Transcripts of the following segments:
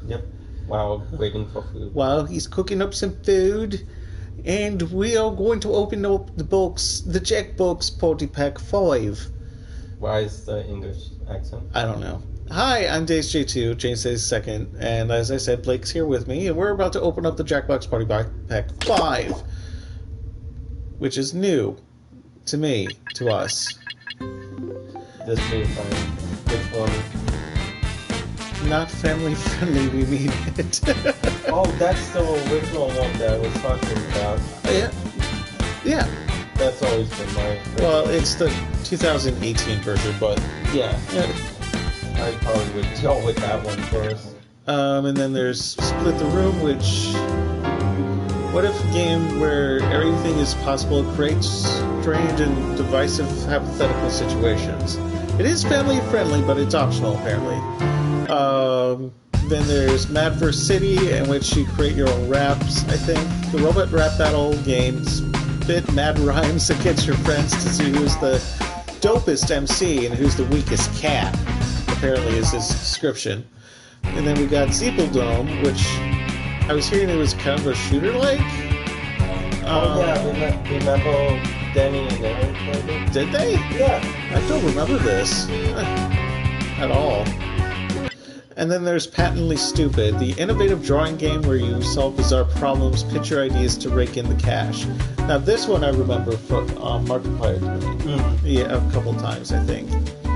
Yep. While waiting for food. While he's cooking up some food. And we are going to open up the Jackbox Party Pack 5. Why is the English accent? I don't know. Hi, I'm Days J2, James Days Second, and as I said, Blake's here with me, and we're about to open up the Jackbox Party Pack 5, which is new to me, to us. This is which one? Not family friendly, we mean it. Oh, that's the original one that I was talking about. Yeah. That's always been my favorite. Well, it's the 2018 version, but yeah. I probably would go with that one first. And then there's Split the Room, which... What if a game where everything is possible creates strange and divisive hypothetical situations? It is family friendly, but it's optional, apparently. Then there's Mad vs. City, in which you create your own raps, I think. The robot rap battle game, spit mad rhymes against your friends to see who's the dopest MC and who's the weakest cat, apparently is his description. And then we got Dome, which I was hearing it was kind of a shooter-like. Remember Danny and Eric played it? Did they? Yeah. I don't remember this at all. And then there's Patently Stupid, the innovative drawing game where you solve bizarre problems, pitch your ideas to rake in the cash. Now this one I remember from Markiplier doing. Yeah, a couple times I think.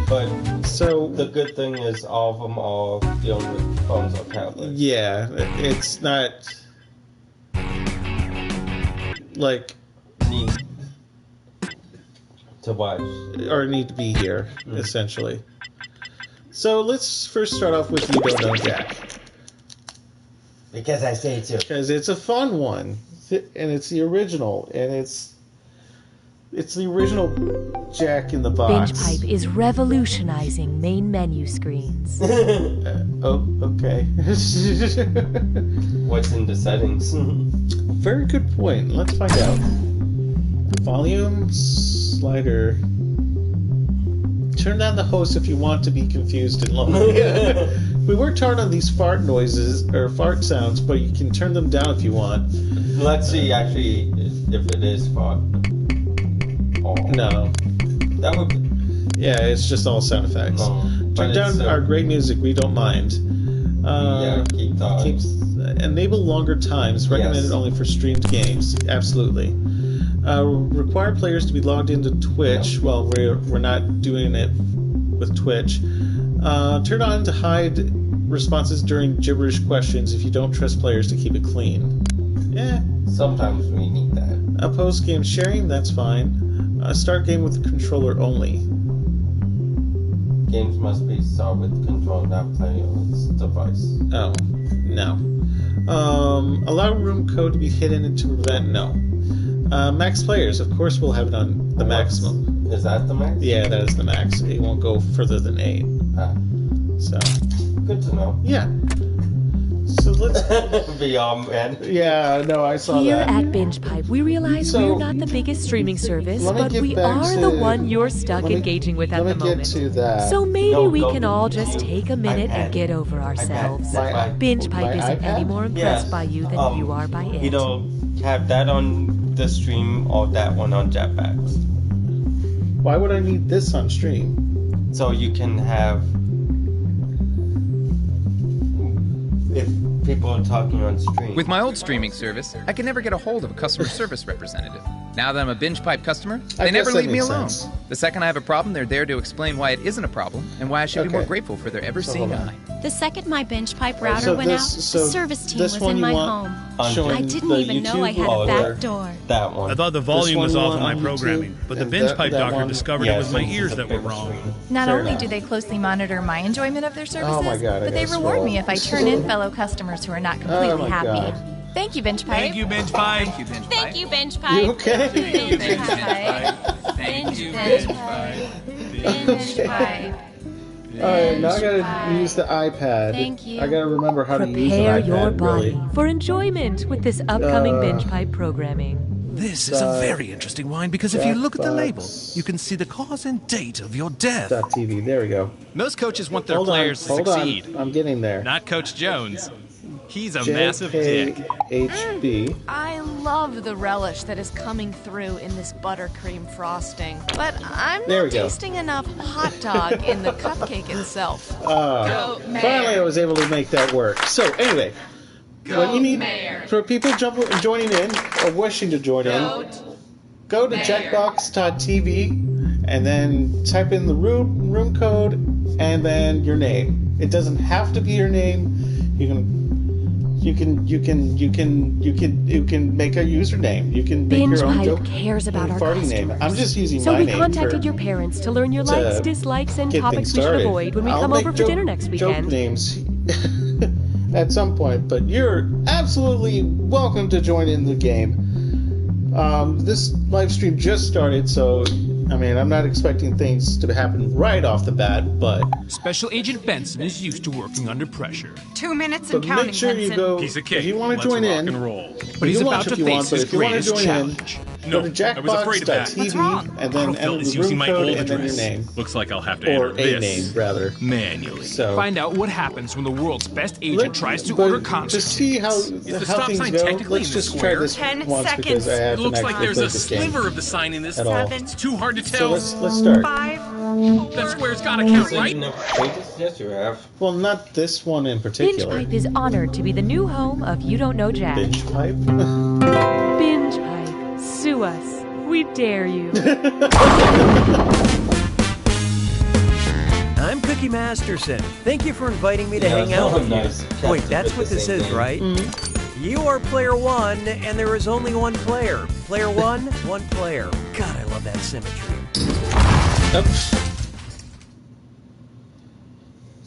But so the good thing is all of them are dealing with phones or tablets. Yeah, it's not like need to watch or need to be here, essentially. So let's first start off with You Don't Know Jack. Because I say to. Because it's a fun one, and it's the original, and it's the original Jack in the Box. BingePipe is revolutionizing main menu screens. Oh, okay. What's in the settings? Very good point. Let's find out. Volume slider. Turn down the host if you want to be confused and lonely. We worked hard on these fart noises, or fart sounds, but you can turn them down if you want. Let's see, actually, if it is fart. Oh. No. That would be... Yeah, it's just all sound effects. Turn down our great music, we don't mind. Keep enable longer times, recommended only for streamed games. Absolutely. Require players to be logged into Twitch. Well, we're not doing it with Twitch. Turn on to hide responses during gibberish questions if you don't trust players to keep it clean. Sometimes we need that. Oppose game sharing, that's fine. Start game with the controller only. Games must be started with control, not playing on its device. Oh, no. Allow room code to be hidden to prevent, no. Max players, of course we'll have it on the maximum. Is that the max? Yeah, that is the max. It won't go further than 8. So. Good to know. Yeah. So let's... Beyond, man. Yeah, no, I saw Here that. at BingePipe, we realize we're not the biggest streaming service, but we are the one you're stuck engaging with at the moment. So maybe we can all just take a minute and get over ourselves. BingePipe isn't any more impressed by you than you are by it. You know, have that on the stream or that one on Jackbox. Why would I need this on stream? So you can have... If people are talking on stream. With my old streaming service, I could never get a hold of a customer service representative. Now that I'm a BingePipe customer, they never leave me alone. The second I have a problem, they're there to explain why it isn't a problem and why I should be more grateful for their ever-seeing eye. The second my BingePipe router went out, the service team was in my home. I didn't even know I had a back door. That one. I thought the volume was off of my programming, but the BingePipe doctor discovered it was my ears that were wrong. Not only do they closely monitor my enjoyment of their services, God, but they reward me if I turn in fellow customers who are not completely happy. Thank you, BingePipe. Thank you, BingePipe. Thank you, BingePipe. Thank you, BingePipe. You okay? Thank you, BingePipe. Thank you, BingePipe. Alright, now I gotta use the iPad. Thank you. I gotta remember how to use an Prepare iPad, your body really. for enjoyment with this upcoming BingePipe programming. This is a very interesting wine because if you look at the label, you can see the cause and date of your death. .tv. There we go. Most coaches want their players to succeed. Hold on. I'm getting there. Not Coach Jones. He's a massive dick. HB. I love the relish that is coming through in this buttercream frosting, but I'm not tasting enough hot dog in the cupcake itself. Finally, I was able to make that work. So anyway, what you need for people joining in or wishing to join in, go to jackbox.tv and then type in the room code and then your name. It doesn't have to be your name. You can make a username. You can make your own Binge Pipe cares about our party customers. name. I'm just using so my we name. Contacted your parents to learn your likes, dislikes, and topics we should avoid when we come over for dinner next weekend. Joke names at some point, but you're absolutely welcome to join in the game. This live stream just started, so I mean, I'm not expecting things to happen right off the bat, but... Special Agent Benson is used to working under pressure. 2 minutes and But counting, make sure you go... Piece of cake. If you want to join in... And roll. But he's about to face his greatest challenge. Go to jackbox.tv and then enter the room code and then your name. Looks like I'll have to enter this. Or a name, rather. Manually. So, find out what happens when the world's best agent tries to order concert to see how things go, let's just try this 10 once seconds. because I have It looks like there's a sliver sliver of the sign in this. It's too hard to So tell. let's start. 5, 4, That square's gotta count, right? Yes, you have. Well, not this one in Binge particular. Pipe is honored to be the new home of You Don't Know Jack. Binge Pipe? Binge Pipe, sue us. We dare you. I'm Cookie Masterson. Thank you for inviting me to hang out with you. Wait, that's what this is, right? Mm-hmm. You are player one, and there is only one player. Player one, one player. God, I love that symmetry. Oops.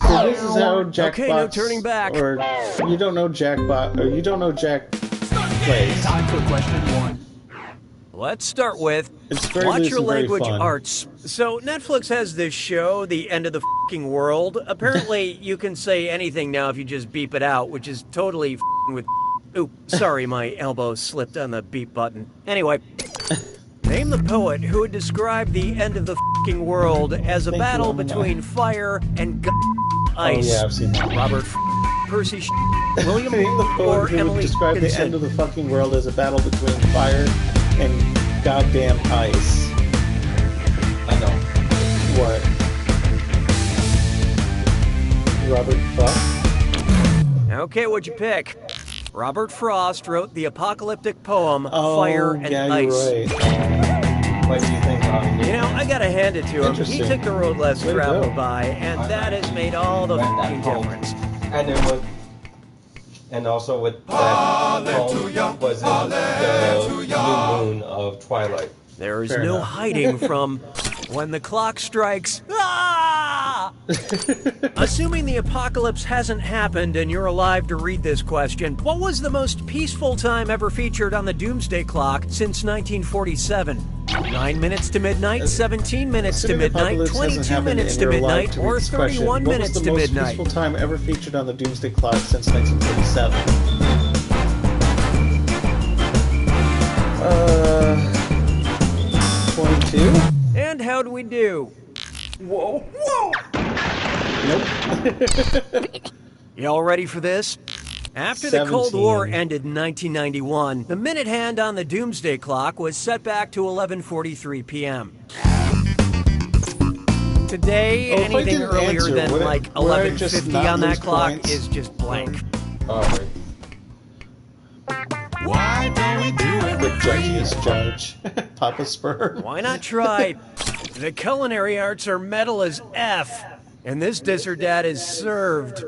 So this is how Jackbox... Okay, no turning back. Or You Don't Know Jackbox... Or You Don't Know Jack plays. Time for question 1. Let's start with very watch loose your and very language fun. arts. So Netflix has this show, The End of the F***ing World. Apparently, you can say anything now if you just beep it out, which is totally f***ing with... Oop, sorry, my elbow slipped on the beep button. Anyway, name the poet who would describe the end of the f***ing world as a battle between fire and ice. Oh yeah, I've seen that. Robert Percy William Name the poet or who Emily would describe the end of the fucking world as a battle between fire and goddamn ice. I know. What? Robert Frost? Okay, what'd you pick? Robert Frost wrote the apocalyptic poem Fire and Ice. You're right. What do you think, Ronnie? You know, I gotta hand it to him. He took the road less traveled by, and that has made all the fucking difference. And then with, and also with that poem was in the new moon of Twilight. There is no hiding from when the clock strikes. Ah! Assuming the apocalypse hasn't happened and you're alive to read this question, what was the most peaceful time ever featured on the Doomsday Clock since 1947? 9 minutes to midnight, 17 minutes to midnight, 22 minutes to midnight, or 31 minutes to midnight? What was the most peaceful time ever featured on the Doomsday Clock since 1947? 22? And how'd we do? Whoa, whoa! Nope. Y'all ready for this? After the Cold War ended in 1991, the minute hand on the Doomsday Clock was set back to 11:43 p.m. Today, anything earlier than like 11:50 on that clock is just blank. Alright. Why don't we do it The judgiest judge, Papa Spur. Why not try? The culinary arts are metal as F, and this dis or dat is served.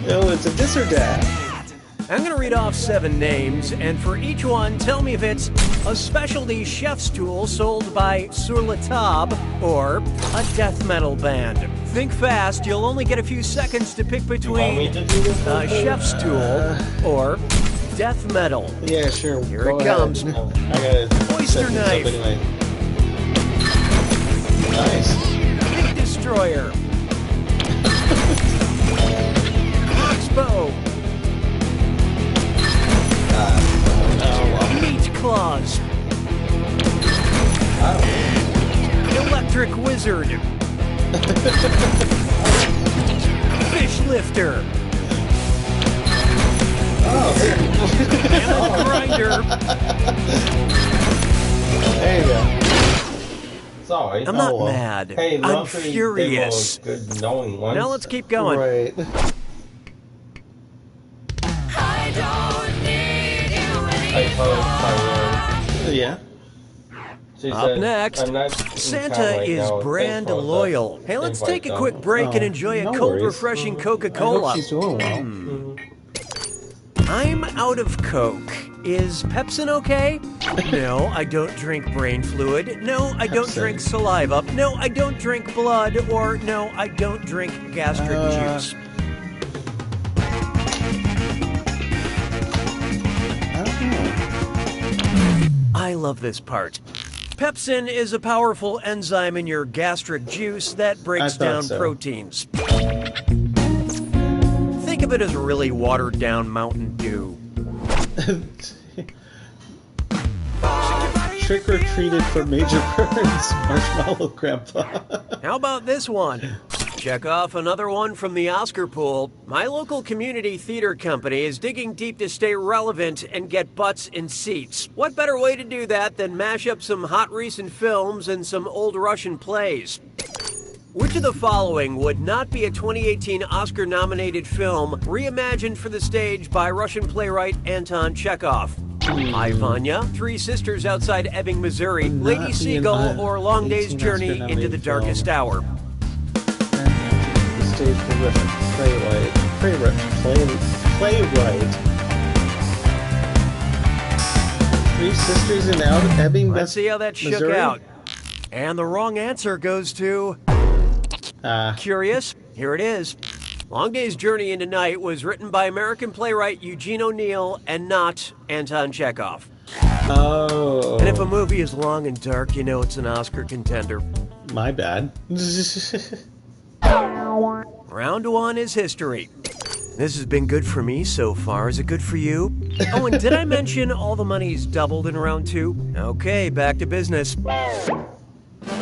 Oh, it's a dis or dat. I'm gonna read off 7 names, and for each one, tell me if it's a specialty chef's tool sold by Sur la Table or a death metal band. Think fast, you'll only get a few seconds to pick between a chef's tool or death metal. Yeah, sure. Here it comes. I got Oyster knife. Anyway. Nice. Big destroyer. Crossbow. Meat claws. Wizard. Fish lifter. Salmon grinder. There you go. Sorry. I'm not mad. Hey, I'm furious. Good knowing ones. Now let's keep going. Right. Yeah. Up next, Santa is brand loyal. Hey, let's take a quick break and enjoy a cold, refreshing Coca-Cola. I hope she's doing well. I'm out of Coke. Is Pepsin okay? No, I don't drink brain fluid. No, I don't drink saliva. No, I don't drink blood. Or no, I don't drink gastric juice. I love this part. Pepsin is a powerful enzyme in your gastric juice that breaks down proteins. Think of it as a really watered down Mountain Dew. Trick or treated for Major Burns, Marshmallow Grandpa. How about this one? Check off another one from the Oscar pool. My local community theater company is digging deep to stay relevant and get butts in seats. What better way to do that than mash up some hot recent films and some old Russian plays? Which of the following would not be a 2018 Oscar-nominated film reimagined for the stage by Russian playwright Anton Chekhov? I, Vanya, Three Sisters Outside Ebbing, Missouri, Lady Seagull, or Long Day's Journey into the Darkest Hour? The stage for Russian playwright. Three Sisters in Ebbing, Let's see how that shook out. And the wrong answer goes to... Curious? Here it is. Long Day's Journey into Night was written by American playwright Eugene O'Neill and not Anton Chekhov. Oh. And if a movie is long and dark, you know it's an Oscar contender. My bad. Round one is history. This has been good for me so far. Is it good for you? Oh, and did I mention all the money's doubled in round two? Okay, back to business.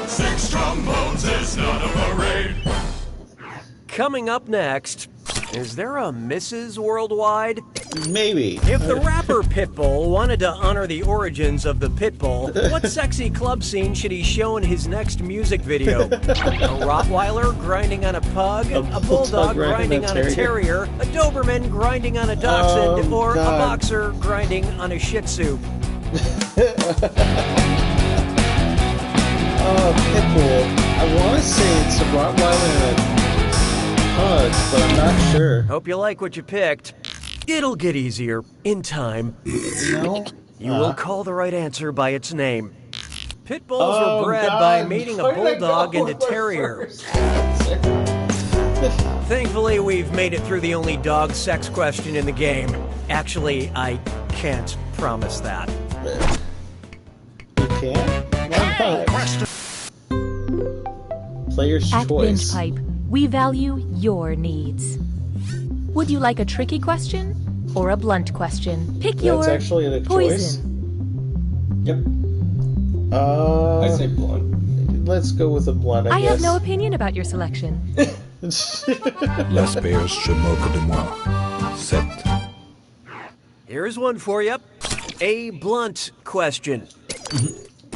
6 trombones is not a parade. Coming up next, is there a Mrs. Worldwide? Maybe. If the rapper Pitbull wanted to honor the origins of the Pitbull, what sexy club scene should he show in his next music video? A Rottweiler grinding on a pug, a bulldog grinding on a terrier, a Doberman grinding on a dachshund, or a boxer grinding on a Shih Tzu? Pitbull. I want to say it's a Rottweiler and a pug, but I'm not sure. Hope you like what you picked. It'll get easier in time. No? You will call the right answer by its name. Pit bulls were bred by mating a bulldog and a terrier. Thankfully, we've made it through the only dog sex question in the game. Actually, I can't promise that. You can't? Why not? Player's At choice. Binge Pipe, we value your needs. Would you like a tricky question or a blunt question? Pick your actually the poison. Yep. I say blunt. Let's go with a blunt, I guess. have no opinion about your selection. Las Bears se moquent de moi. 7. Here's one for you. A blunt question.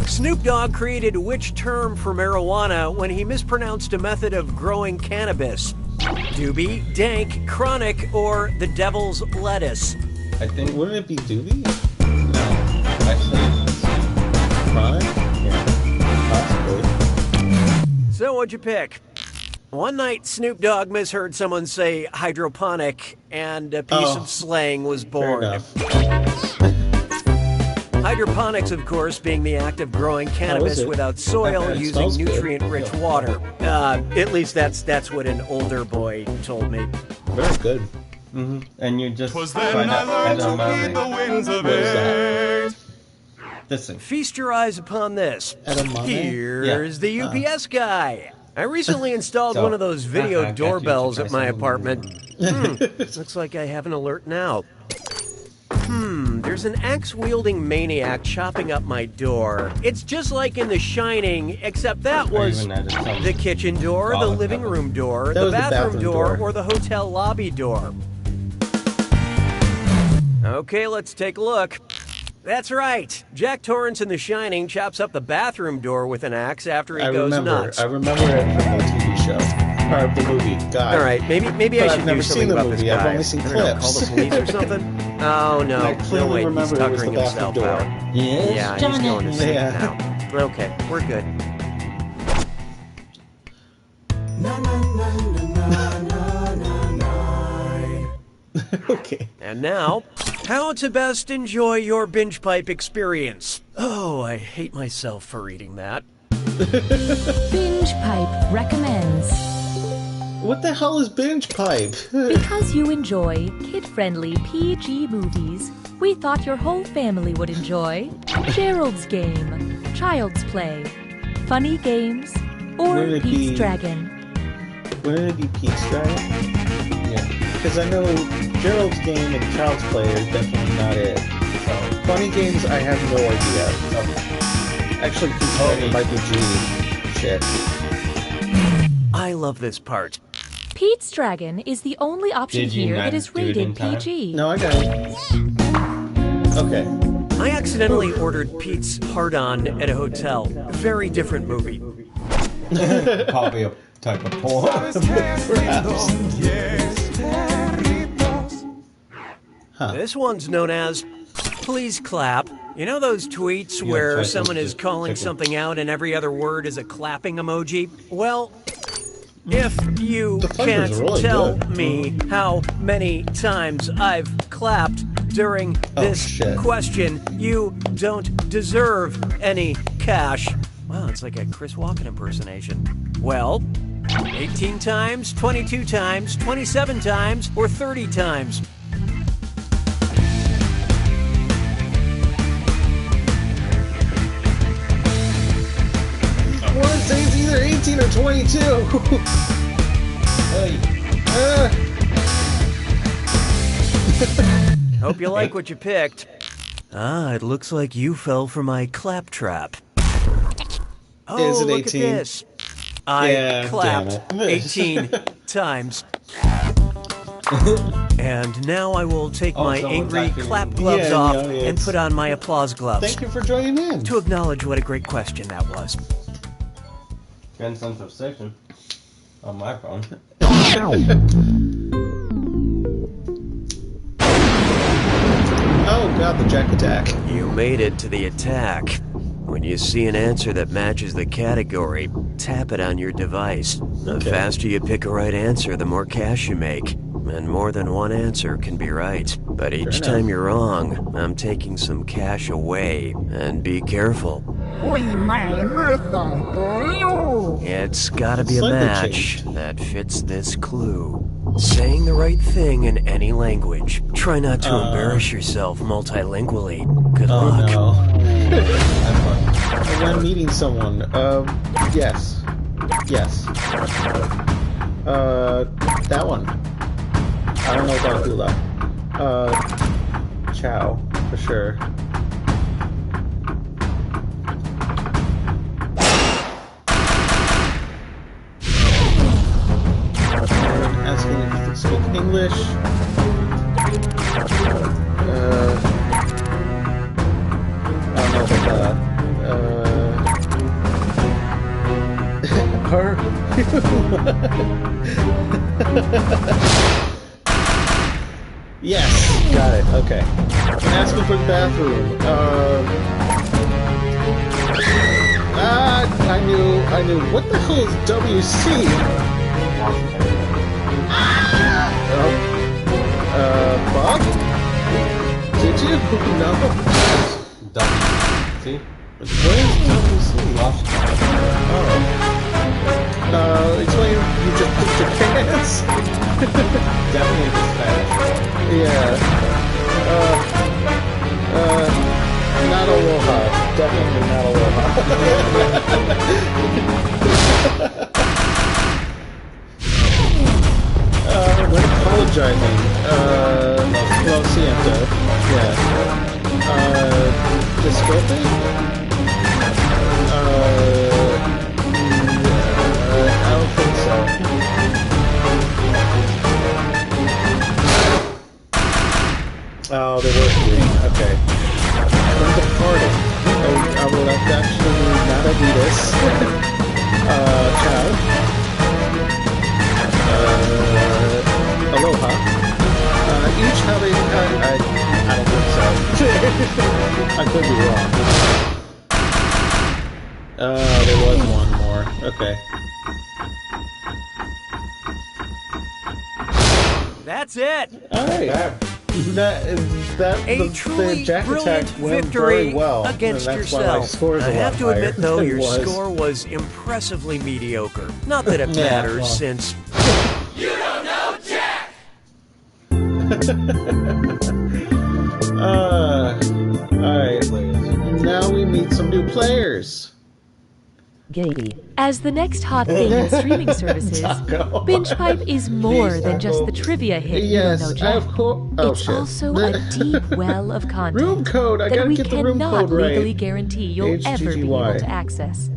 Snoop Dogg created which term for marijuana when he mispronounced a method of growing cannabis? Doobie, dank, chronic, or the devil's lettuce? I think, wouldn't it be doobie? No. Actually, chronic? Yeah, possibly. So what'd you pick? One night, Snoop Dogg misheard someone say hydroponic, and a piece of slang was born. Fair enough. Hydroponics, of course, being the act of growing cannabis without soil using nutrient-rich water. At least that's what an older boy told me. Very good. Mm-hmm. And you just Was then I learned to read the winds of it. This thing. Feast your eyes upon this. Edamame? Here's the UPS guy. I recently installed one of those video doorbells at my apartment. Looks like I have an alert now. There's an axe-wielding maniac chopping up my door. It's just like in The Shining, except that was the kitchen door, the living room door, the bathroom door, or the hotel lobby door. Okay, let's take a look. That's right. Jack Torrance in The Shining chops up the bathroom door with an axe after he goes nuts. I remember it from the TV show. Or the movie. God. All right, maybe I should do something about this guy. I've only seen clips. Call the police or something? Oh, no. I clearly remember he's it was the tuckering himself bathroom door. out. Yes, Yeah, Johnny. he's going to sleep Yeah. now. Okay, we're good. Okay. And now, how to best enjoy your binge pipe experience. Oh, I hate myself for reading that. Binge Pipe recommends. What the hell is binge pipe? Because you enjoy kid-friendly PG movies, we thought your whole family would enjoy Gerald's Game, Child's Play, Funny Games, or Pete's Dragon. Wouldn't it be Pete's Dragon? Yeah. Because I know Gerald's Game and Child's Play are definitely not it. So, Funny Games, I have no idea. Actually, Pete's Dragon might be G. Shit. I love this part. Pete's Dragon is the only option here that is rated PG. No, I got it. Okay. I accidentally ordered Pete's Hard-On at a hotel. Very different movie. Probably a type of porn. Perhaps. This one's known as Please Clap. You know those tweets where someone is calling something out and every other word is a clapping emoji? Well, if you can't tell me how many times I've clapped during this question, you don't deserve any cash. Wow, it's like a Chris Walken impersonation. Well, 18 times, 22 times, 27 times, or 30 times. I want to say it's either 18 or 22. Hope you like what you picked. Ah, it looks like you fell for my claptrap. Oh, Is it 18? Look at this. I clapped 18 times. And now I will take my angry clap gloves off and put on my applause gloves. Thank you for joining in. To acknowledge what a great question that was. And sense of section on my phone. Oh god, the Jack attack. You made it to the attack. When you see an answer that matches the category, tap it on your device. The faster you pick a right answer, the more cash you make. And more than one answer can be right. But each time you're wrong, I'm taking some cash away. And be careful. It's gotta be a match that fits this clue. Saying the right thing in any language. Try not to embarrass yourself multilingually. Good luck. No. When meeting someone, yes. Yes. That one. I don't know about hula. Chow, for sure. Asking if you can speak English. I don't know about her. Yes, got it. Okay. Asking for the bathroom. I knew. What the hell is WC? Bob? Did you? No. WC? What is WC? Explain you just pooped your pants? Definitely the Spanish. Yeah. Not aloha. Definitely not aloha. When apologizing, lo siento. Yeah. filthy? I don't think so. Oh, they were 3. Okay. From the party. I will actually not do this. Cow. Aloha. Each having... I don't think so. I could be wrong. There was one more. Okay. That's it! Alright. The Jack attack went very well against yourself. I have to admit, though, your score was impressively mediocre. Not that it matters, since... You don't know Jack! Alright. Now we meet some new players. As the next hot thing in streaming services, Binge Pipe is more than just the trivia hit You Don't Know Jack. It's also a deep well of content that we cannot legally guarantee you'll ever be able to access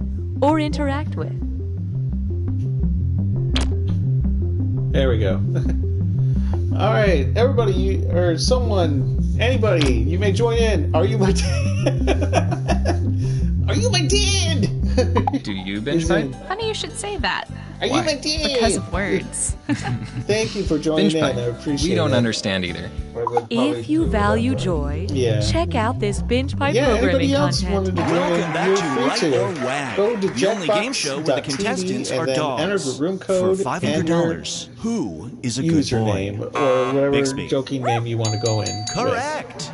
or interact with. There we go. Alright, everybody, or someone, anybody, you may join in. Are you my dad? Are you my dad? Do you binge pipe? Funny you should say that. Are you my dad? Because of words. Thank you for joining in. I appreciate it. We don't understand either. If you value joy, check out this Binge Pipe programming content. Welcome back to Right or Wag, Go to the only game show where the contestants are dogs. Enter the room code for $500. Who is a good username boy? Or whatever joking name you want to go in. Correct.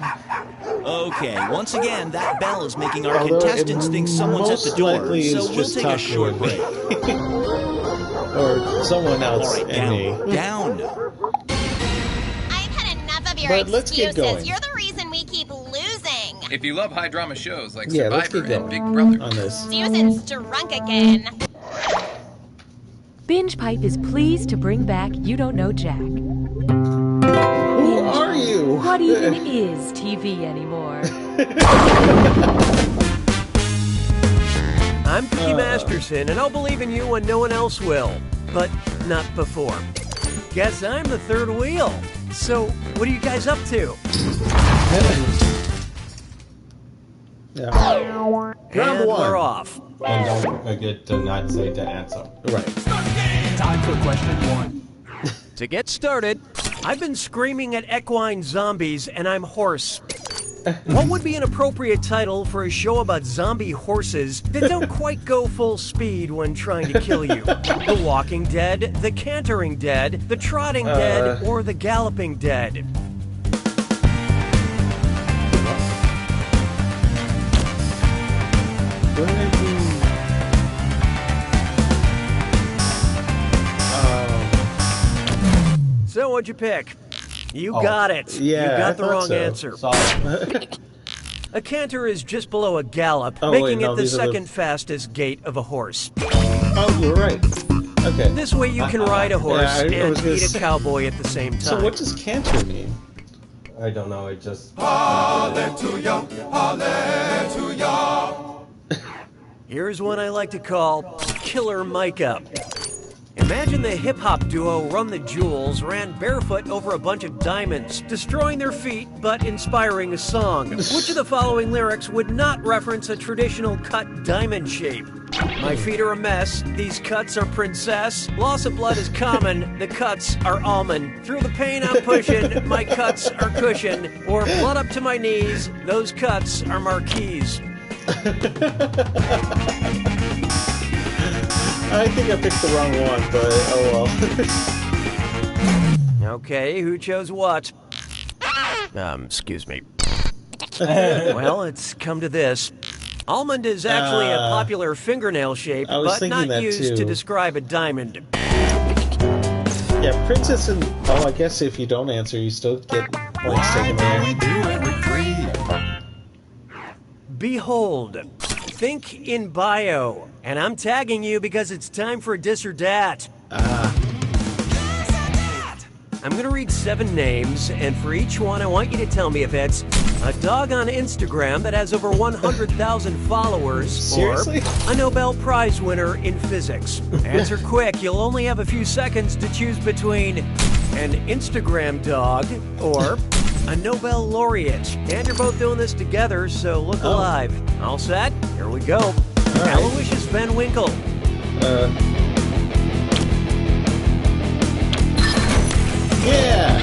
Okay, once again, that bell is making our contestants think someone's at the door, so we'll take a short break. Or someone else and me. Down. I've had enough of your excuses. You're the reason we keep losing. If you love high drama shows like Survivor and Big Brother. On this. Susan's drunk again. Binge Pipe is pleased to bring back You Don't Know Jack. Who are you? What even is TV anymore? I'm Cookie Masterson, and I'll believe in you when no one else will. But not before. Guess I'm the third wheel. So, what are you guys up to? Round 1. We're off. And don't forget to not say to answer. Right. Time for question 1. To get started, I've been screaming at equine zombies, and I'm hoarse. What would be an appropriate title for a show about zombie horses that don't quite go full speed when trying to kill you? The Walking Dead, The Cantering Dead, The Trotting Dead, or The Galloping Dead? So what'd you pick? You got it. Yeah, you got the wrong so. answer. Sorry. A canter is just below a gallop, Oh, making wait, no, it the these are second fastest gait of a horse. Oh, you're right. Okay. This way you can ride a horse I and was gonna eat a say- cowboy at the same time. So what does canter mean? I don't know, it just... Hallelujah, hallelujah. Here's one I like to call Killer Micah. Imagine the hip-hop duo Run the Jewels ran barefoot over a bunch of diamonds, destroying their feet but inspiring a song. Which of the following lyrics would not reference a traditional cut diamond shape? My feet are a mess, these cuts are princess, loss of blood is common, the cuts are almond. Through the pain I'm pushing, my cuts are cushion, or blood up to my knees, those cuts are marquees. I think I picked the wrong one, but oh well. Okay, who chose what? Excuse me. Well, it's come to this. Almond is actually a popular fingernail shape, but not used to describe a diamond. Yeah, princess and... Oh, I guess if you don't answer, you still get points taken there. Behold. Think in bio. And I'm tagging you because it's time for Dis or Dat. I'm going to read 7 names, and for each one, I want you to tell me if it's a dog on Instagram that has over 100,000 followers, Seriously? or a Nobel Prize winner in physics. Answer quick. You'll only have a few seconds to choose between an Instagram dog or a Nobel laureate. And you're both doing this together, so look alive. All set? Here we go. Right. Aloysius Van Winkle. Yeah!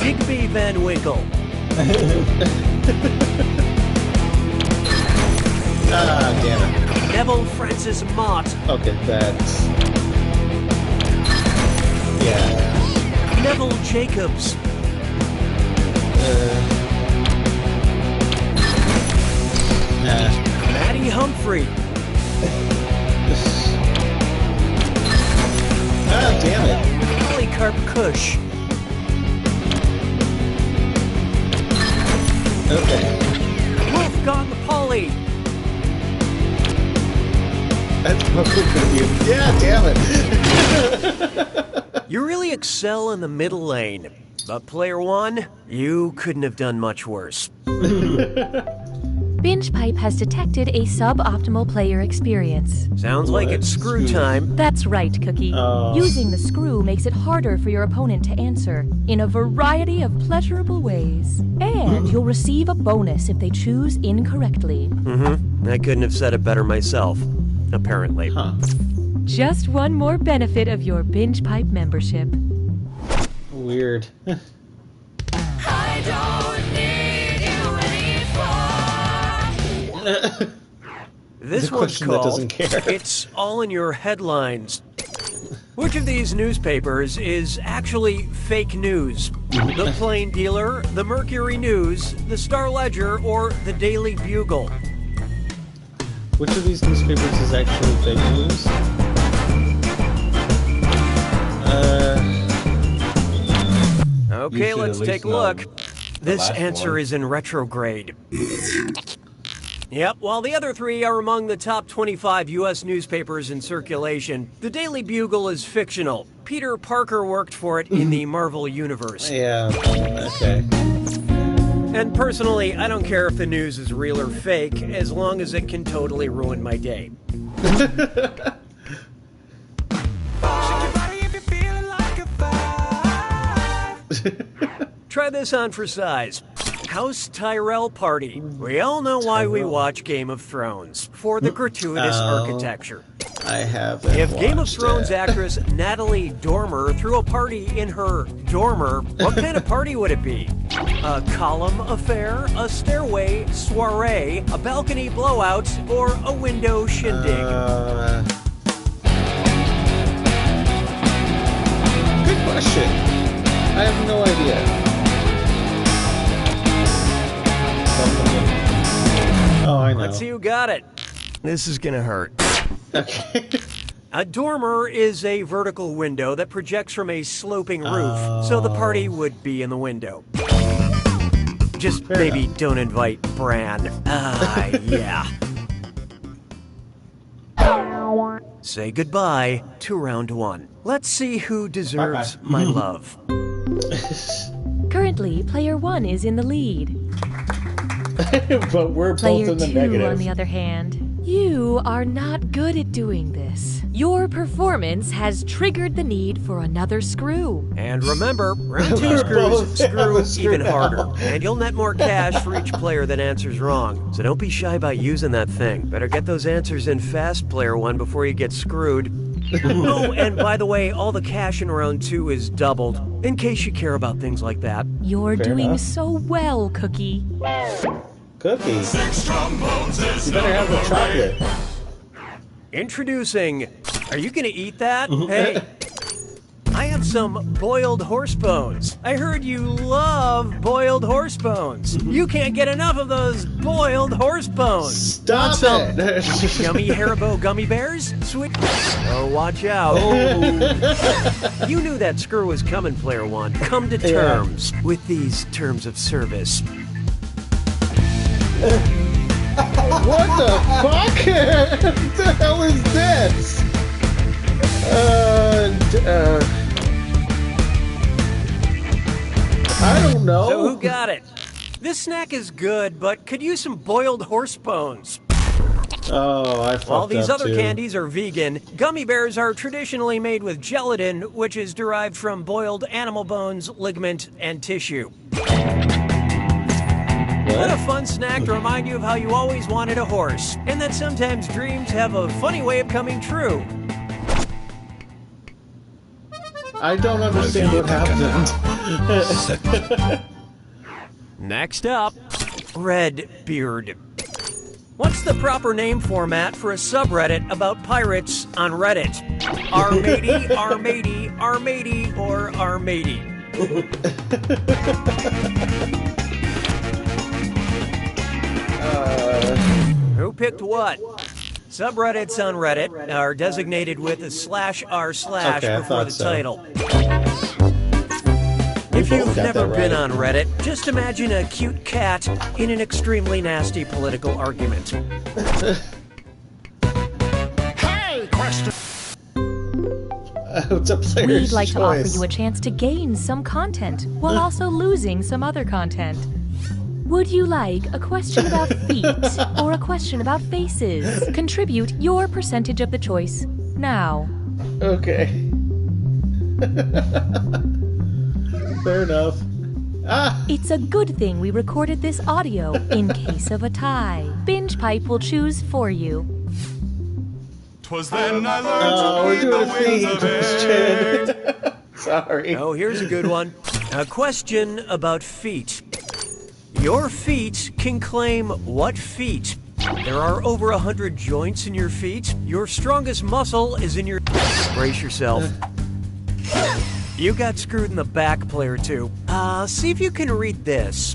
Digby Van Winkle. Ah, damn it. Neville Francis Mott. Okay, that's... Yeah. Neville Jacobs. Maddie Humphrey. Ah, damn it. Polycarp Kush. Okay. Wolfgang Pauli. That's probably gonna be... Yeah, damn it. You really excel in the middle lane. But player 1, you couldn't have done much worse. Binge Pipe has detected a suboptimal player experience. Sounds like it's screw time. That's right, Cookie. Using the screw makes it harder for your opponent to answer in a variety of pleasurable ways. And you'll receive a bonus if they choose incorrectly. I couldn't have said it better myself, apparently. Just one more benefit of your Binge Pipe membership. Weird. I don't need you anymore. This one's called It's All in Your Headlines. Which of these newspapers is actually fake news? The Plain Dealer, the Mercury News, the Star Ledger, or the Daily Bugle? Which of these newspapers is actually fake news? Okay, let's take a look. This answer is in retrograde. Yep, while the other 3 are among the top 25 U.S. newspapers in circulation, the Daily Bugle is fictional. Peter Parker worked for it in the Marvel Universe. Yeah, okay. And personally, I don't care if the news is real or fake, as long as it can totally ruin my day. Try this on for size. House Tyrell Party. We all know why we watch Game of Thrones. For the gratuitous architecture. I haven't If Game of Thrones it. actress Natalie Dormer threw a party in her dormer, what kind of party would it be? A column affair, a stairway soiree, a balcony blowout, or a window shindig? Good question. I have no idea. Oh, I know. Let's see who got it. This is gonna hurt. Okay. A dormer is a vertical window that projects from a sloping roof, so the party would be in the window. Just Fair maybe enough. don't invite Bran. Yeah. Say goodbye to round 1. Let's see who deserves my love. Currently, player 1 is in the lead. But we're Player both in the 2, negative. on the other hand, you are not good at doing this. Your performance has triggered the need for another screw. And remember, round 2 screws even harder. And you'll net more cash for each player that answers wrong. So don't be shy about using that thing. Better get those answers in fast, player 1, before you get screwed. Oh, and by the way, all the cash in round 2 is doubled, in case you care about things like that. You're doing so well, Cookie. Cookie? You Six trombones is better have the chocolate. Introducing, are you gonna eat that? Hey, I have some boiled horse bones. I heard you love boiled horse bones. You can't get enough of those boiled horse bones. Stop Want it! some yummy Haribo gummy bears? Sweet. Oh, watch out. You knew that screw was coming, player 1. Come to terms with these terms of service. What the fuck? What the hell is this? I don't know. So who got it? This snack is good, but could use some boiled horse bones. Oh, I fucked up While these other too. candies are vegan, gummy bears are traditionally made with gelatin, which is derived from boiled animal bones, ligament, and tissue. What a fun snack to remind you of how you always wanted a horse, and that sometimes dreams have a funny way of coming true. I don't understand what happened. Next up, Redbeard. What's the proper name format for a subreddit about pirates on Reddit? R-matey, R-matey, R-matey, or R-matey? Who picked what? Subreddits on Reddit are designated with a /r/ before the title. If you've never been on Reddit, just imagine a cute cat in an extremely nasty political argument. Hey, question. It's a player's We'd like to offer choice. you a chance to gain some content while also losing some other content. Would you like a question about feet or a question about faces? Contribute your percentage of the choice now. Okay. Fair enough. It's a good thing we recorded this audio in case of a tie. Binge Pipe will choose for you. 'Twas then I learned to we're read doing the a winds feed of question. Sorry. Oh, here's a good one. A question about feet. Your feet can claim what feet? There are over 100 joints in your feet. Your strongest muscle is in your... Brace yourself. You got screwed in the back, player 2. See if you can read this.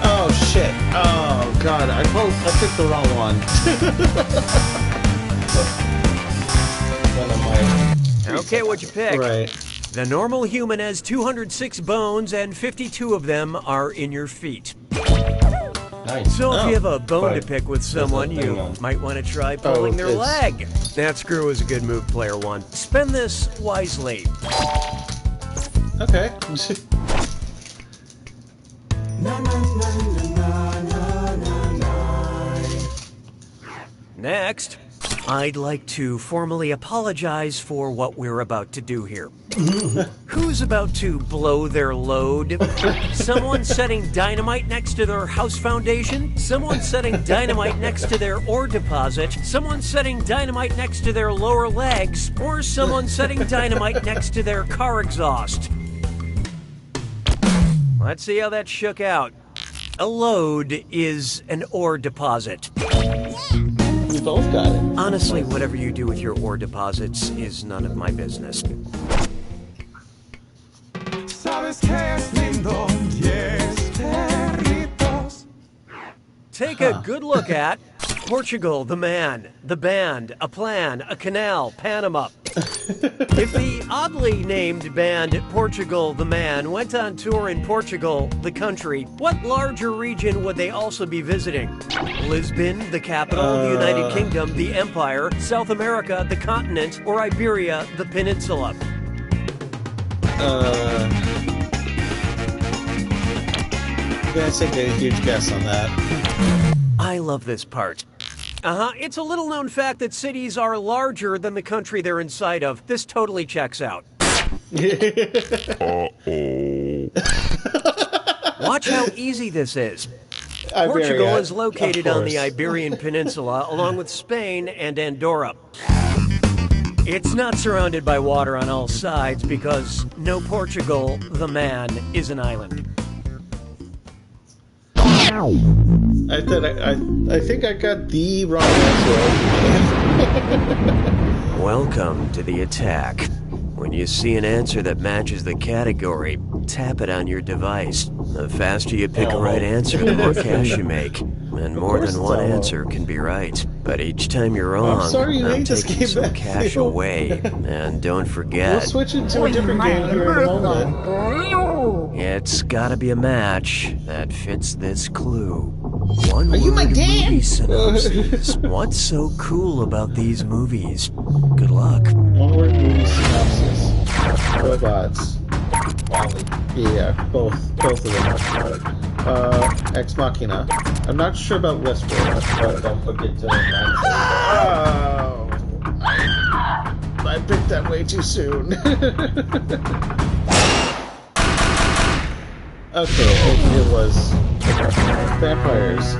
Oh, shit. Oh, God. I picked the wrong one. Okay, what'd you pick? Right. The normal human has 206 bones, and 52 of them are in your feet. Nice. So if you have a bone to pick with someone, you might want to try pulling their leg. That screw is a good move, player 1. Spend this wisely. Okay. Next, I'd like to formally apologize for what we're about to do here. Who's about to blow their load? Someone setting dynamite next to their house foundation? Someone setting dynamite next to their ore deposit? Someone setting dynamite next to their lower legs? Or someone setting dynamite next to their car exhaust? Let's see how that shook out. A load is an ore deposit. We both got it. Honestly, whatever you do with your ore deposits is none of my business. Take a good look at Portugal, the man, the band, a plan, a canal, Panama. If the oddly named band Portugal, the man, went on tour in Portugal, the country, what larger region would they also be visiting? Lisbon, the capital, the United Kingdom, the Empire, South America, the continent, or Iberia, the peninsula? I'm gonna take a huge guess on that. I love this part. It's a little known fact that cities are larger than the country they're inside of. This totally checks out. Watch how easy this is. Portugal is located on the Iberian Peninsula, along with Spain and Andorra. It's not surrounded by water on all sides because no Portugal, the man, is an island. I think I got the wrong answer. Welcome to the attack. When you see an answer that matches the category, tap it on your device. The faster you pick a right answer, the more cash you make. And more than one answer can be right. But each time you're wrong, I'm taking some cash away. And don't forget... We'll switch into a different game here in a moment. It's gotta be a match that fits this clue. One word movie synopsis. What's so cool about these movies? Good luck. One word movie synopsis. Robots. Yeah, both of them. Ex Machina. I'm not sure about Westworld, but don't forget to. I picked that way too soon. Okay, it was vampires.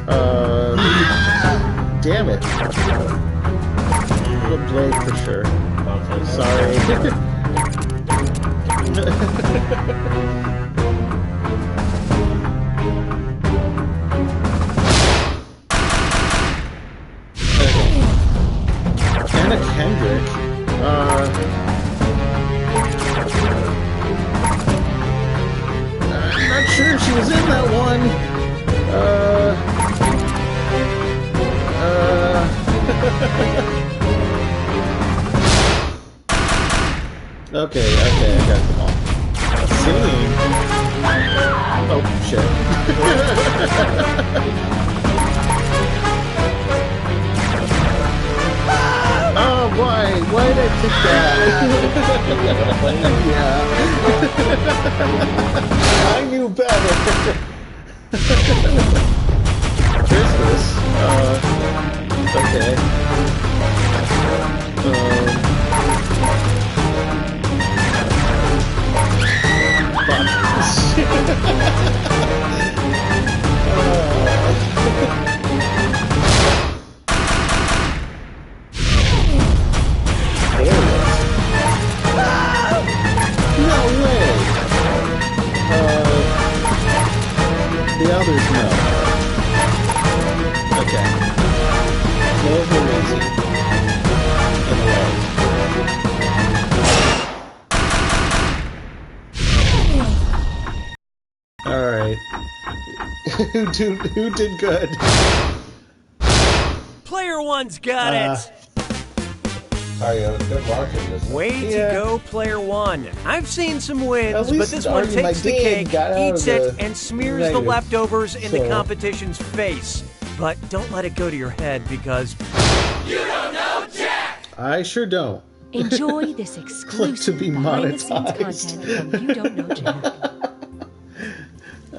Damn it. The Blade for sure. Sorry. Anna Kendrick. I'm not sure if she was in that one. Okay, I got them all. Singing. Oh, shit. Oh, why did I pick that? Yeah. I knew better. Here's this. Okay. No way! The others, no. Okay. Those were easy. In a way. Alright. Who did good? Player one's got it! Way to go, player one. I've seen some wins, but this one takes the cake, eats it, and smears the leftovers in the competition's face. But don't let it go to your head, because you don't know Jack! I sure don't. Enjoy this exclusive behind-the-scenes content from You Don't Know Jack.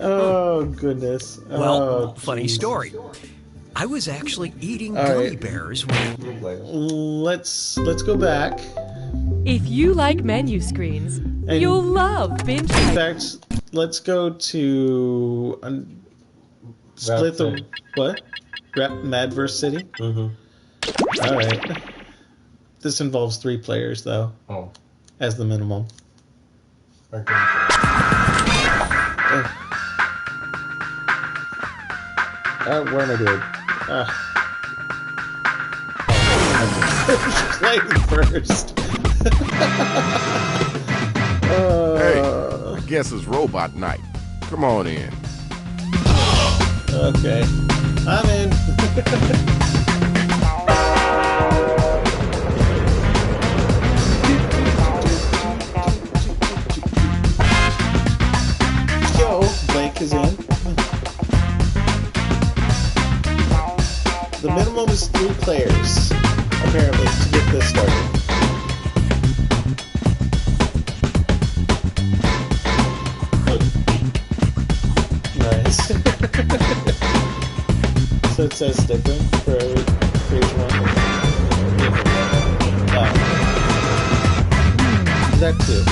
Oh, goodness. Well, funny story. I was actually eating gummy bears when... Let's go back. If you like menu screens, you'll love binge. In fact, let's go to split the what? Madverse City. All right. This involves 3 players, though. Oh, as the minimum. Okay. Where am I doing? Playing first. Hey, I guess it's robot night. Come on in. Okay, I'm in. Yo, Blake is in. The minimum is 3 players, apparently, to get this started. Nice. So it says different for each one. That too.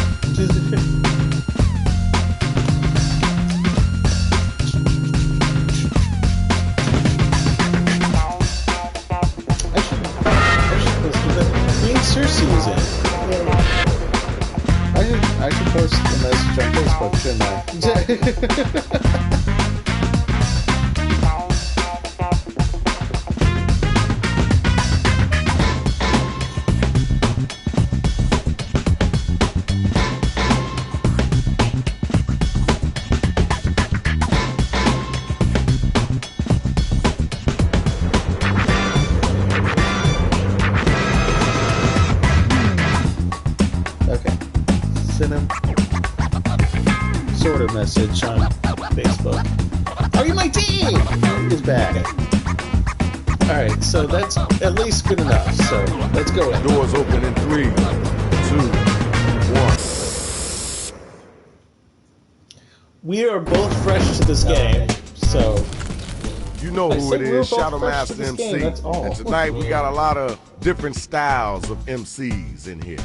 Cersei was in. I should post a message on Facebook, shouldn't I? Message on Facebook. I Are You My Team? Is back. Alright, so that's at least good enough. So let's go in. Doors open in 3, 2, 1. We are both fresh to this game, so... You know who it is, Shadow Master MC. That's all. And tonight we got a lot of different styles of MCs in here.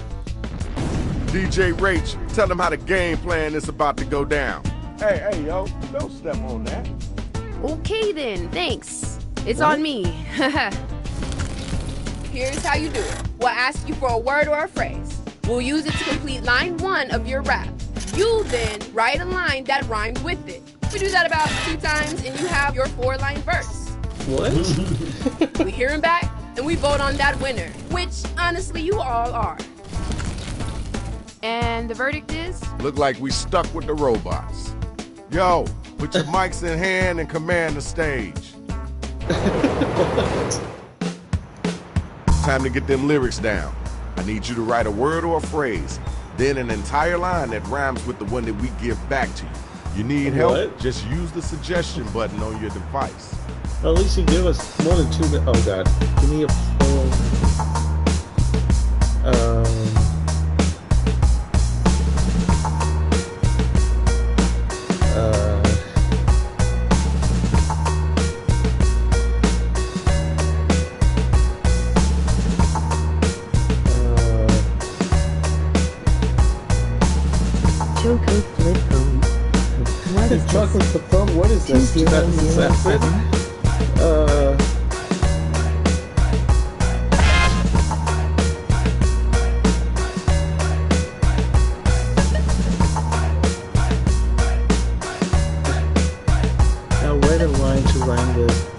DJ Rach, tell them how the game plan is about to go down. Hey, yo, don't step on that. Okay then, thanks. It's on me. Here's how you do it. We'll ask you for a word or a phrase. We'll use it to complete line 1 of your rap. You then write a line that rhymes with it. We do that about 2 times and you have your 4-line verse. What? We hear him back and we vote on that winner, which honestly you all are. And the verdict is? Look like we stuck with the robots. Yo, put your mics in hand and command the stage. Time to get them lyrics down. I need you to write a word or a phrase, then an entire line that rhymes with the one that we give back to you. You need help? Just use the suggestion button on your device. Well, at least you give us more than 2 minutes. Oh god, give me a phone. Choco flip phone. What is chocolate flip phone? What is this? Now write a line to rhyme with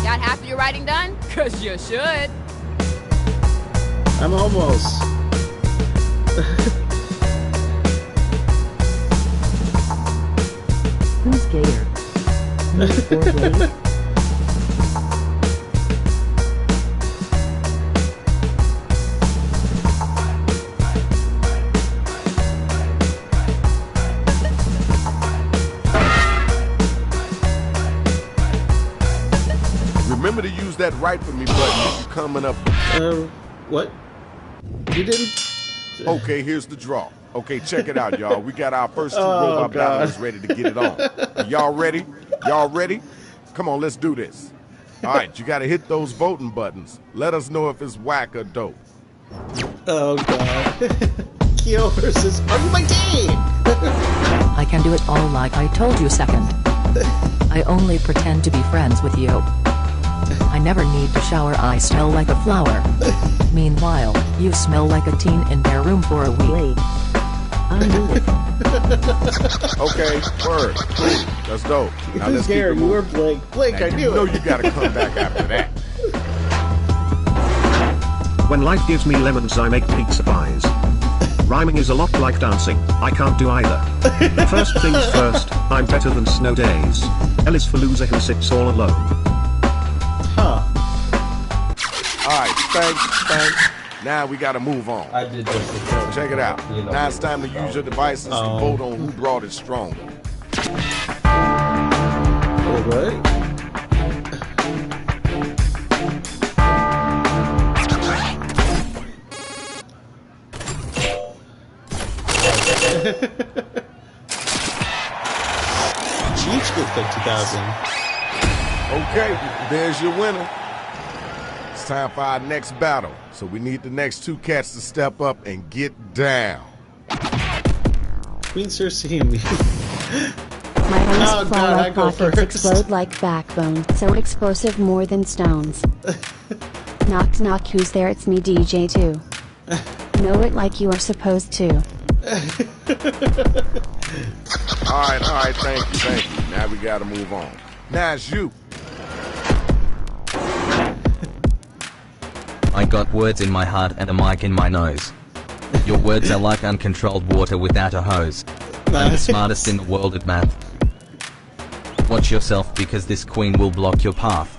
Got half of your writing done? Cause you should. I'm almost. Who's gayer? Me or Blade? Remember to use that write for me button if you're coming up. What? You didn't? Okay, here's the draw. Okay, check it out, y'all. We got our first 2 robot battlers ready to get it on. Are y'all ready? Y'all ready? Come on, let's do this. All right, you got to hit those voting buttons. Let us know if it's whack or dope. Oh, God. Kyo versus Are You My Team? I can do it all like I told you, second. I only pretend to be friends with you. I never need to shower, I smell like a flower. Meanwhile, you smell like a teen in their room for a week. I knew it. Okay, word. Cool. That's dope. Now let's keep it moving. You were Blake. Blake, I knew it. You know you gotta come back after that. When life gives me lemons, I make pizza pies. Rhyming is a lot like dancing. I can't do either. First things first, I'm better than snow days. L is for loser who sits all alone. Huh. Alright, thanks. Now we gotta move on. I did this before. Check it out. Now it's time to use your devices to vote on who brought it stronger. Alright. Chiefs get 50,000. Okay, there's your winner. It's time for our next battle, so we need the next 2 cats to step up and get down. Queen Sir seeing me. My hands fly like rockets, explode like backbone, so explosive more than stones. Knock knock, who's there? It's me, DJ 2. Know it like you are supposed to. Alright, thank you. Now we gotta move on. Now it's you. I got words in my heart and a mic in my nose. Your words are like uncontrolled water without a hose. I'm the smartest in the world at math. Watch yourself because this queen will block your path.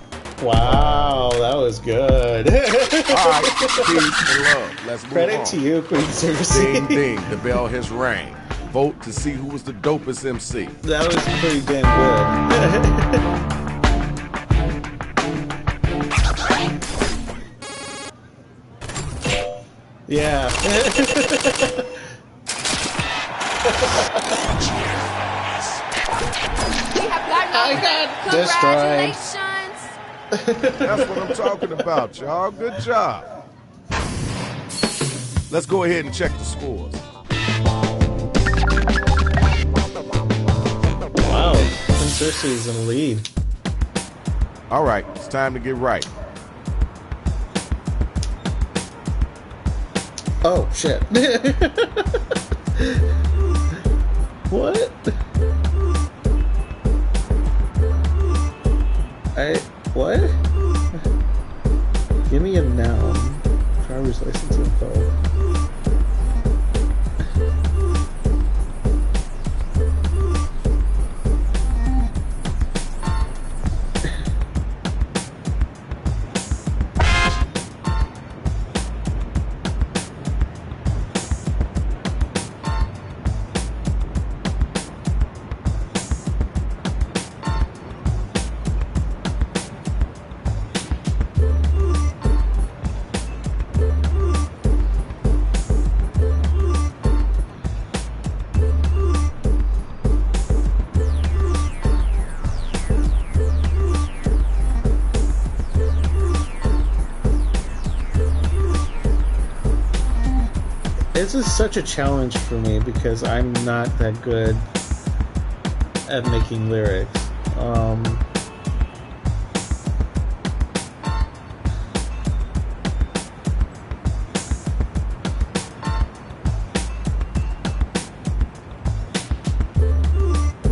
Wow, that was good. Alright, peace and love. Let's move Credit on. to you, Queen Cersei. Ding ding, the bell has rang. Vote to see who was the dopest MC. That was pretty damn good. Yeah. I got destroyed. That's what I'm talking about, y'all. Good job. Let's go ahead and check the scores. Wow, Queen Cersei's in the lead. All right, it's time to get right. Oh, shit. What? What? Give me a noun. Driver's license info. This is such a challenge for me because I'm not that good at making lyrics.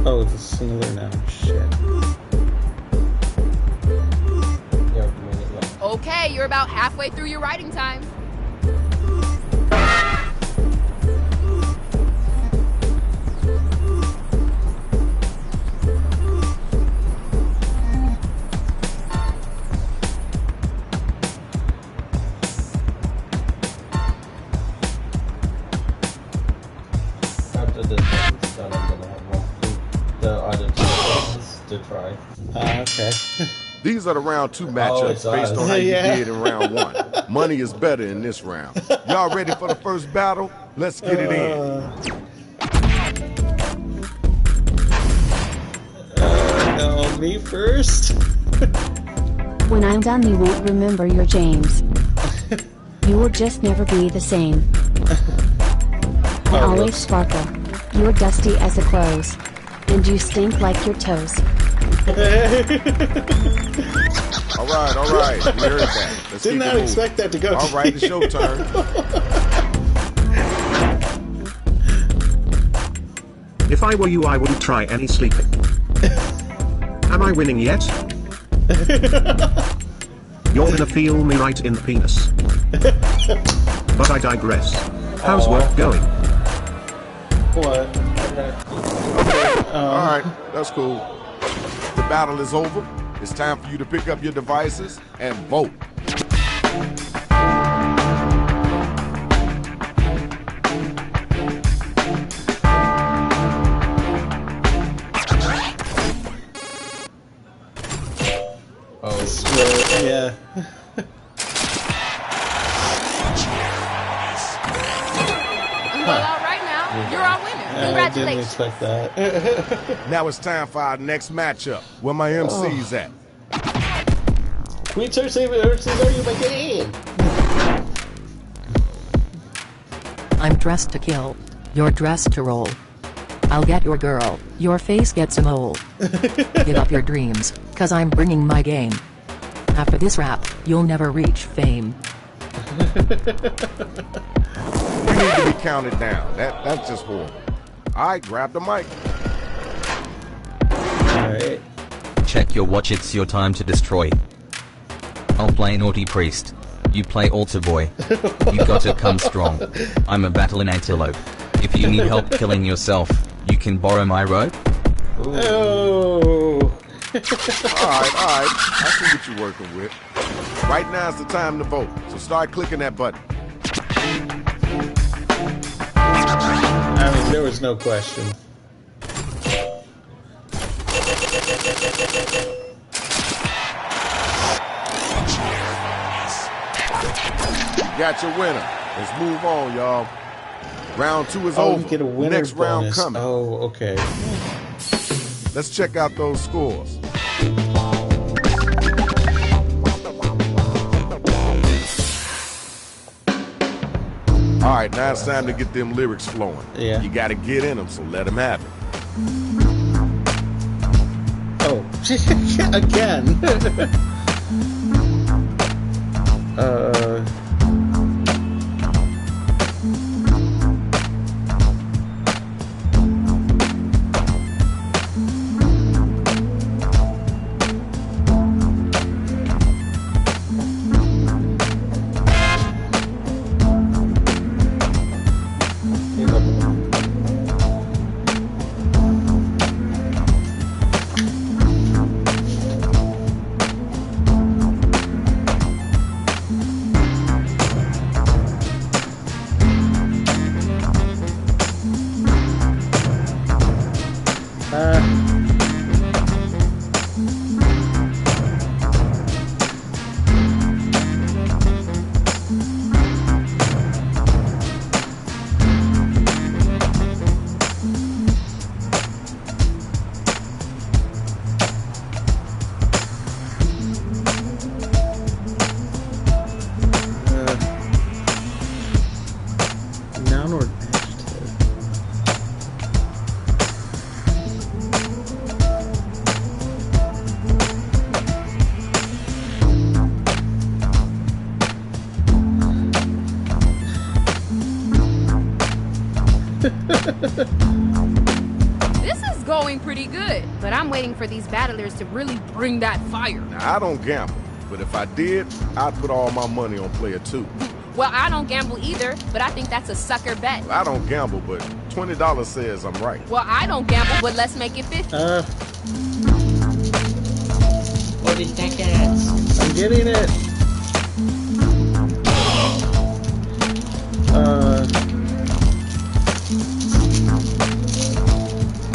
Oh, it's a singular noun. Shit. Okay, you're about halfway through your writing time. Okay. These are the round 2 matchups based on how you did in round 1. Money is better in this round. Y'all ready for the first battle? Let's get it in. No, me first. When I'm done, you won't remember your James. You will just never be the same. I always sparkle. You're dusty as the clothes. And you stink like your toes. All right. We heard that. Let's Did not expect that to go. All right, it's your turn. If I were you, I wouldn't try any sleeping. Am I winning yet? You're gonna feel me right in the penis. But I digress. How's work going? What? All right, that's cool. The battle is over. It's time for you to pick up your devices and vote. Oh, yeah. You're our winner. Congratulations. I didn't expect that. Now it's time for our next matchup. Where my MC's at? Queen Cersei versus Are You My Game? I'm dressed to kill. You're dressed to roll. I'll get your girl. Your face gets a mole. Give up your dreams, cause I'm bringing my game. After this rap, you'll never reach fame. You need to be counted down. That's just horrible. Alright, grab the mic. Alright. Check your watch, it's your time to destroy. I'll play Naughty Priest. You play Altar Boy. You gotta come strong. I'm a battling antelope. If you need help killing yourself, you can borrow my rope. Oh. Alright. I see what you're working with. Right now is the time to vote, so start clicking that button. I mean, there was no question. You got your winner. Let's move on, y'all. Round 2 is over. Get a winner Next round bonus. coming. Oh, okay. Let's check out those scores. All right, now it's time to get them lyrics flowing. Yeah. You got to get in them, so let them have it. Oh, again. This is going pretty good, but I'm waiting for these battlers to really bring that fire. Now, I don't gamble, but if I did, I'd put all my money on player 2. Well, I don't gamble either, but I think that's a sucker bet. I don't gamble, but $20 says I'm right. Well, I don't gamble, but let's make it 50. 40 seconds. I'm getting it.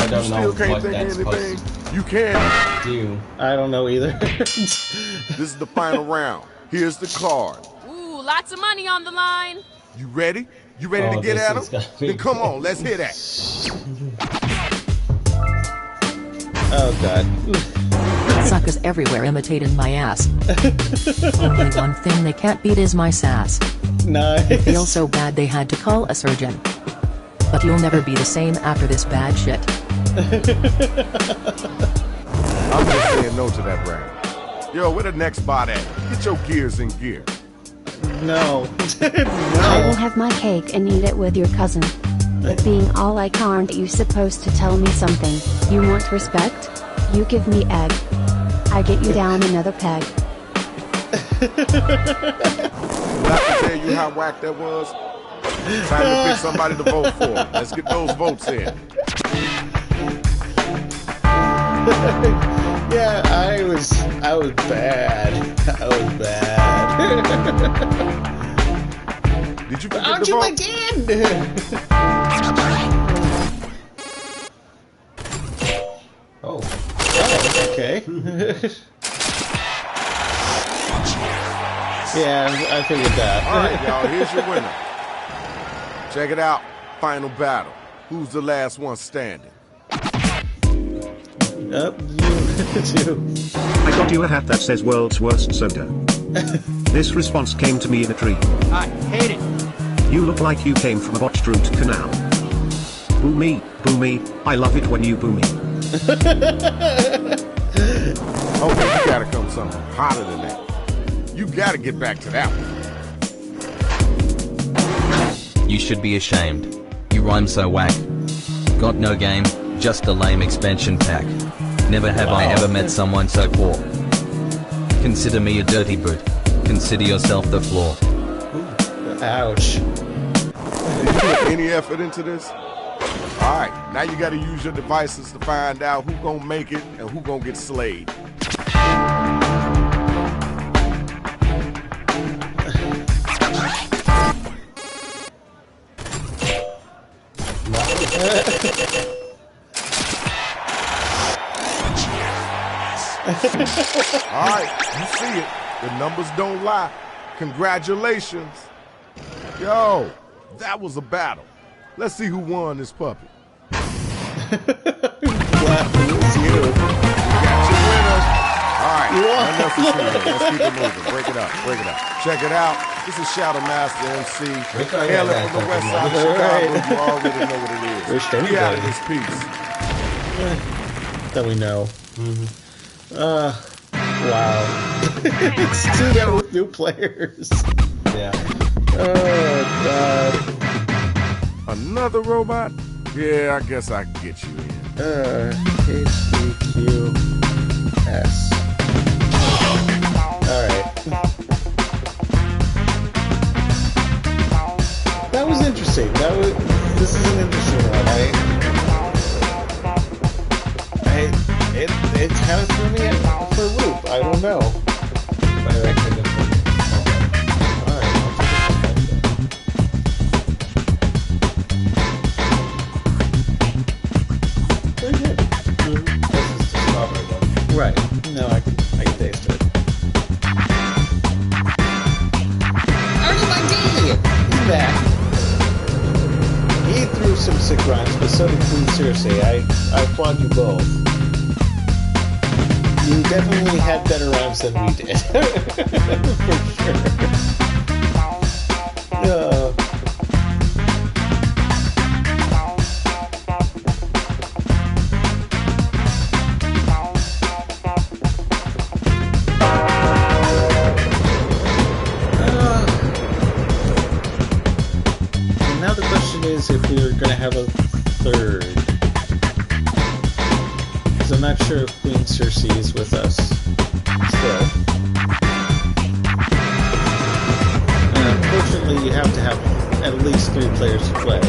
I don't know what that's anything. You can't do. I don't know either. This is the final round. Here's the card. Ooh, lots of money on the line. You ready? You ready to get at him? Then come on, let's hear that. Oh, God. Suckers everywhere imitating my ass. Only one thing they can't beat is my sass. Nice. It feels so bad they had to call a surgeon. But you'll never be the same after this bad shit. I'm just saying no to that round. Yo, where the next spot at? Get your gears in gear. No. I will have my cake and eat it with your cousin. But being all I can't, you supposed to tell me something. You want respect? You give me egg. I get you down another peg. Did I tell you how whack that was? Time to pick somebody to vote for. Let's get those votes in. Yeah, I was bad. I was bad. Did you forget Aren't the you vote? again? Oh, okay. Yeah, I figured that. All right, y'all, here's your winner. Check it out. Final battle. Who's the last one standing? Yep, you. I got you a hat that says world's worst soda. This response came to me in a dream. I hate it. You look like you came from a botched root canal. Boo me, I love it when you boo me. Okay, you gotta come something hotter than that. You gotta get back to that one. You should be ashamed. You rhyme so whack. Got no game, just a lame expansion pack. Never have I ever met someone so poor. Consider me a dirty boot. Consider yourself the floor. Ouch. Did you put any effort into this? Alright, now you gotta use your devices to find out who gonna make it and who gonna get slayed. Alright, you see it. The numbers don't lie. Congratulations. Yo, that was a battle. Let's see who won this puppy. It was you. Got your winner. Alright, nothing else to see here. Let's keep it moving. Break it up. Check it out. This is Shadow Master MC. Hailing from the west side of Chicago. You already know what it is. We out of this piece. That we know. Wow. It's too bad with new players. Yeah. Oh, God. Another robot? Yeah, I guess I can get you in. HBQS. Alright. That was interesting. This is an interesting one. It kind of threw me for a loop. I don't know. Right. No, I can taste it. Artie Mundine! He's back. He threw some sick rhymes, but so did Queen Cersei. I applaud you both. You definitely had better rhymes than we did. For sure. Now the question is if we're going to have a third. Because I'm not sure if Queen Cersei is with us still. And unfortunately, you have to have at least 3 players to play.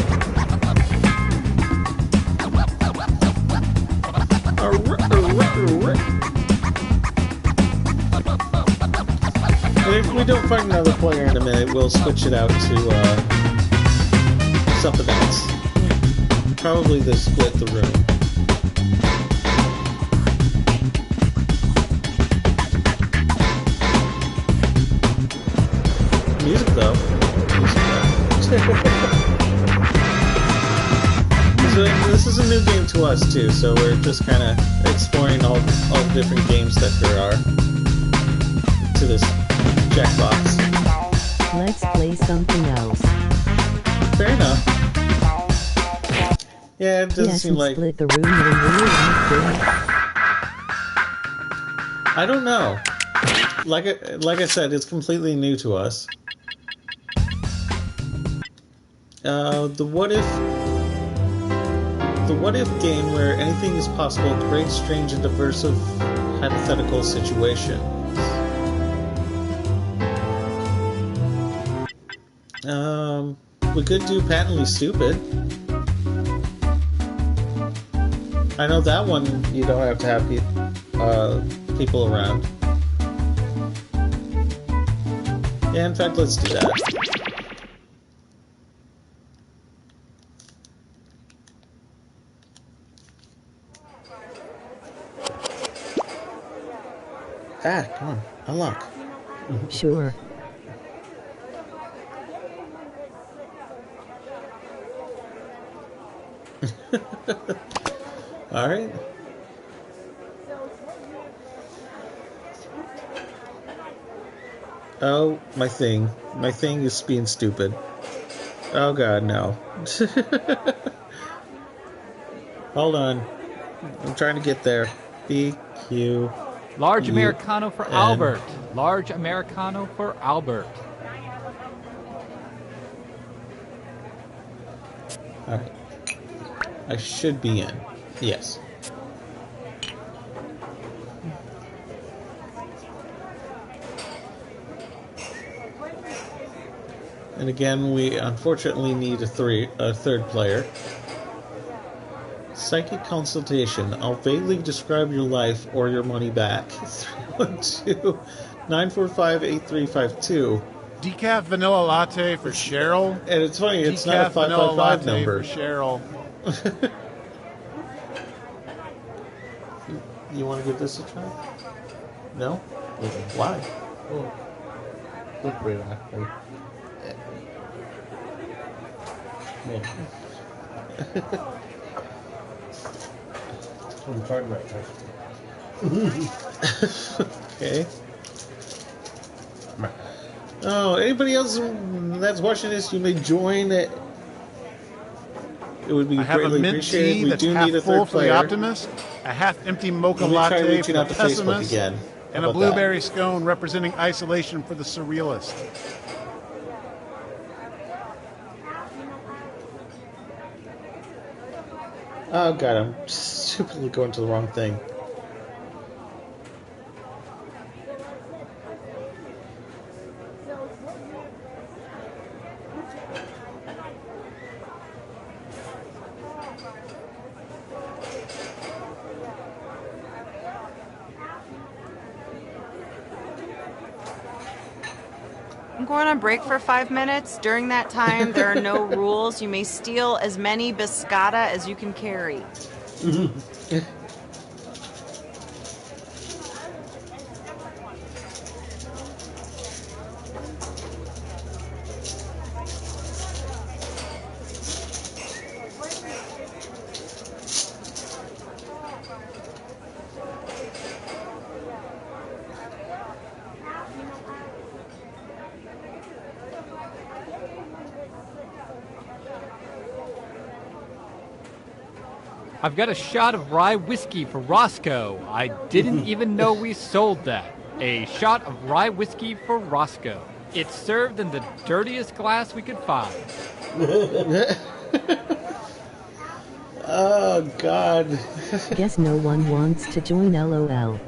And if we don't find another player in a minute, we'll switch it out to something else. Probably the split the room. Music though. This is a new game to us too, so we're just kind of exploring all the different games that there are to this Jackbox. Let's play something else. Fair enough. Yeah, it doesn't seem like... Split the room really I don't know. Like I said, it's completely new to us. The what if game where anything is possible creates strange and diverse of hypothetical situations. We could do patently stupid. I know that one you don't have to have people around. Yeah, in fact, let's do that. Come on, unlock. Sure. All right. Oh, my thing. My thing is being stupid. Oh god, no. Hold on. I'm trying to get there. BQ. Large Americano for Albert. Large Americano for Albert. Alright. I should be in. Yes. And again, we unfortunately need a third player. Psychic consultation. I'll vaguely describe your life or your money back. 312-945-8352. Decaf vanilla latte for Cheryl. And it's funny, it's not a 555 number. For Cheryl. You want to give this a try? No? Why? Oh. Look relaxing. Yeah. I'm trying right now. Okay. Oh, anybody else that's watching this, you may join it. It would be greatly appreciated. We do need a third for the player. optimist, a half-empty mocha latte for the pessimist, again. and a blueberry scone representing isolation for the surrealist. Oh god, I'm stupidly going to the wrong thing. I'm going on break for 5 minutes. During that time, there are no rules. You may steal as many biscotta as you can carry. I've got a shot of rye whiskey for Roscoe. I didn't even know we sold that. A shot of rye whiskey for Roscoe. It's served in the dirtiest glass we could find. Oh, God. Guess no one wants to join LOL.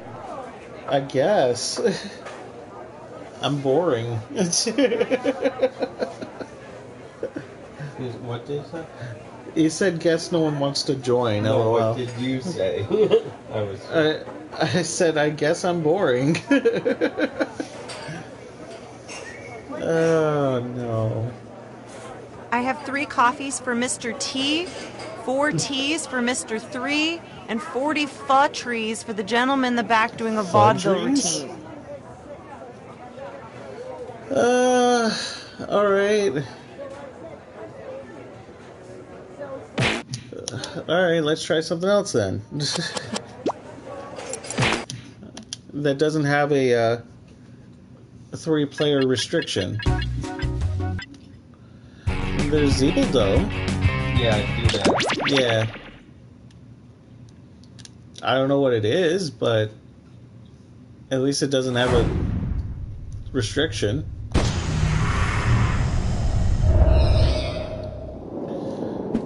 I guess. I'm boring. What did you say? He said, guess no one wants to join. No, LOL. what did you say? I said, I guess I'm boring. Oh, no. I have 3 coffees for Mr. T, 4 teas for Mr. 3, and 40 pho trees for the gentleman in the back doing a vaudeville routine. Alright. Alright, let's try something else then. That doesn't have a 3-player restriction. There's Zeeble Dough. Yeah, do that. Yeah. I don't know what it is, but at least it doesn't have a restriction.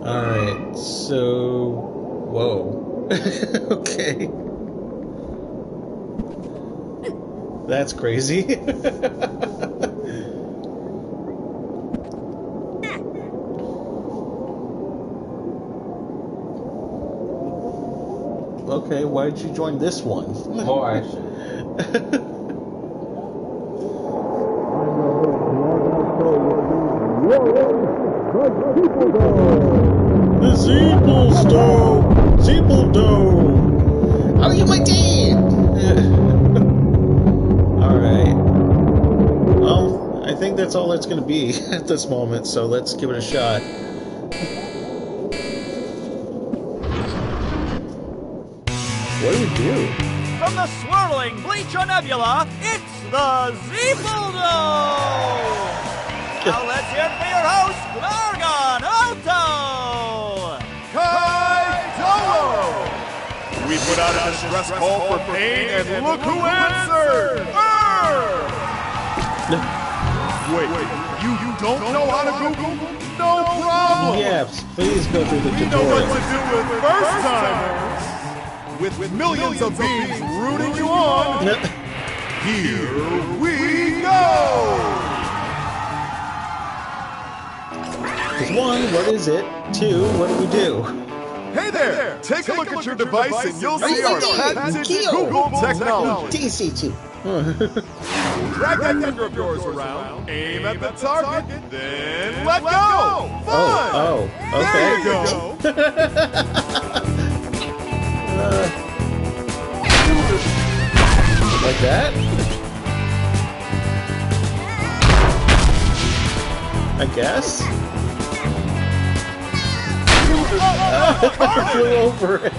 Alright, so... Whoa. Okay. That's crazy. Okay, why did you join this one? More action. The Zeeble Stove! Zeeble Dough! Are you my dad? Alright. Well, I think that's all it's going to be at this moment, so let's give it a shot. What do we do? From the swirling Bleacher Nebula, it's the Zeeble Dough! Now let's hear it for your host, Largon Otto! Kai Doe! We put out a distress call for pain, and look who answered! Wait, you don't know how to Google? No problem! Yes, please go through the tutorial. We know what to do with first-timers! With millions of beings rooting you on, here we go! 1, what is it? 2, what do we do? Hey there! Take a look at your device and you'll see our patented Google technology. TCT. Drag that finger of yours around, aim at the target, then let go! Fun! Oh, okay. There you go! Like that? I guess? I flew over it.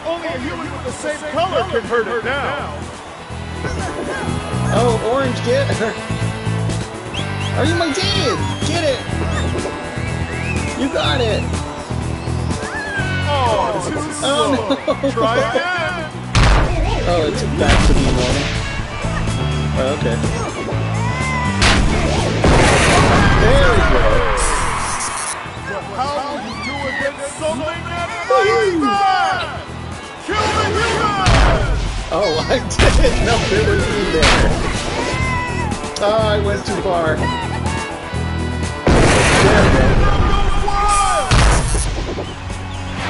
Only a human with the same color can hurt it now. Oh, Orange, get her. Are you my team? Get it. You got it. Oh, too slow. No. Try again. Oh, it's back to being normal. Oh, okay. There we go. How will you do against something that fights back? Kill the human! Oh, I didn't know there would be there. Oh, I went too far. There we go.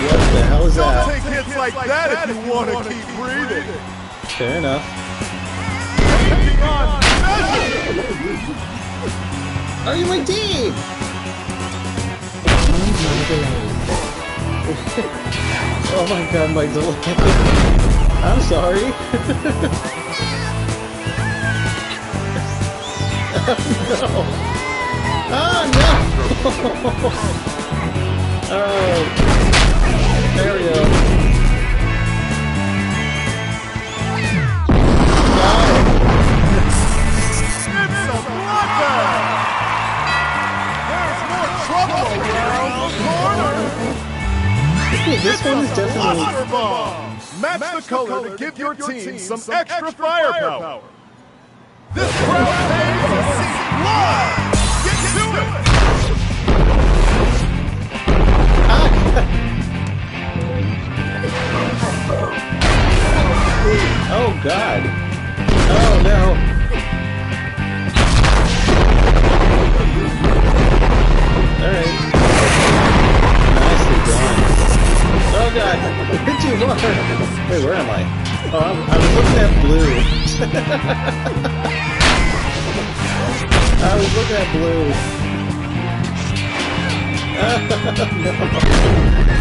What the hell is that? Don't take hits like that if you want to keep breathing. Fair enough. Are you my team? Oh my god, my delay. I'm sorry. Oh no! Oh, there we go. This one is definitely... Match the color to give your team some extra firepower. This crowd pays to see blood! Get to it! Oh god. Oh no. Alright. Nicely done. Oh god, too far. Wait, where am I? Oh, I was looking at blue. I was looking at blue.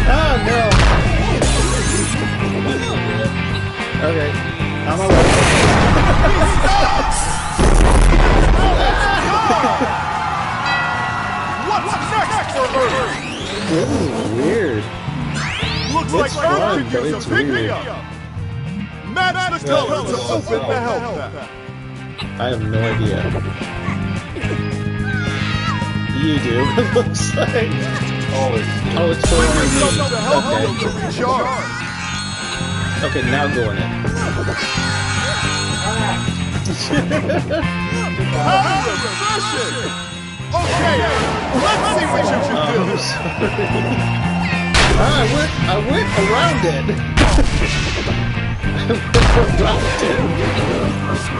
Oh no. Okay, I'm alone. What's next for Earth? This is weird. Looks like Earth could use a pick-me-up. Match the color to open the health pack. I have no idea. You do, it looks like. Oh, it's for recharge. Okay, now go in it. How refreshing! Okay, let's see what you can do. I went around it.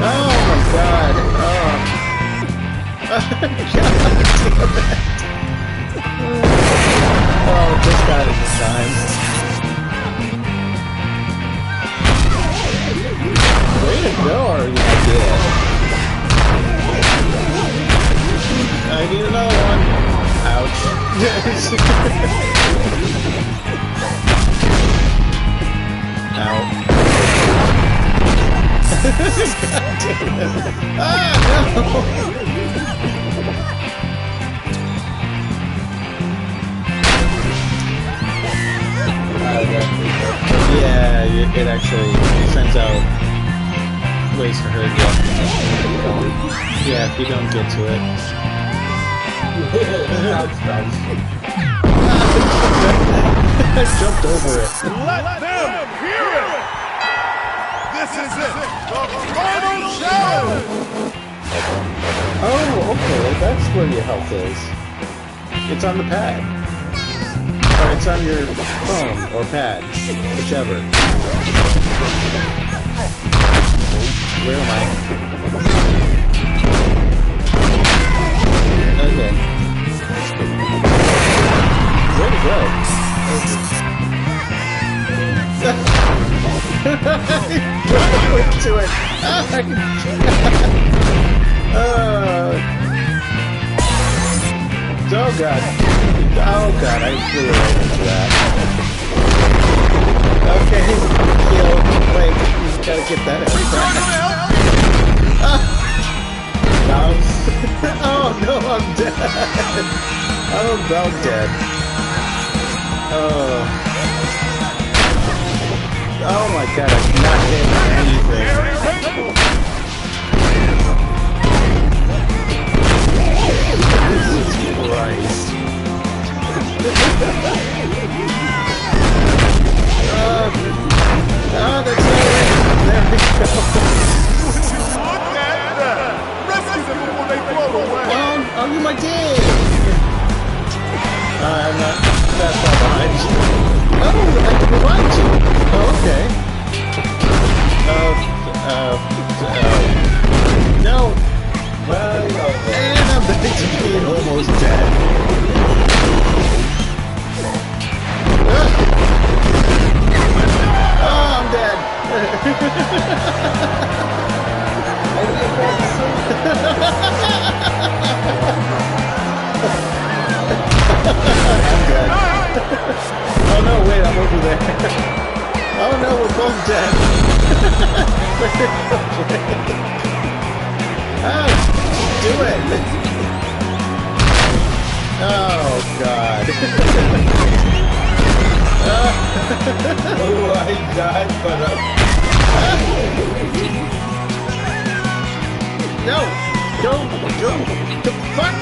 Oh my god. Oh. God damn it. Oh, just got it this time. Way to go, are you? I need another one. Ouch. Ow. God damn it. Ah, no! Yeah, it actually sends out ways for her to get. Yeah, if you don't get to it. Sounds nice. I jumped over it. Let them hear it! This is it! The final challenge! Oh, okay, that's where your health is. It's on the pad. Or it's on your phone or pad, whichever. Where am I? Okay. Where to go? To it. Oh god. Oh god, I flew right into that. Okay, wait, you gotta get that out. Oh no, I'm dead. I'm about dead. Oh my god, I'm not hitting anything. Jesus Christ. That's not it. There we go. Look at that! Rescue them before they blow away! Oh, you my dick! I'm not that far behind you. Oh, I can rewind you. Oh, okay. No. Well, and I'm back to being almost dead. Oh, I'm dead. I'm dead. Oh no, wait, I'm over there. Oh no, we're both dead. Ah, do it. Oh god. Oh, I died, but no, go, fuck.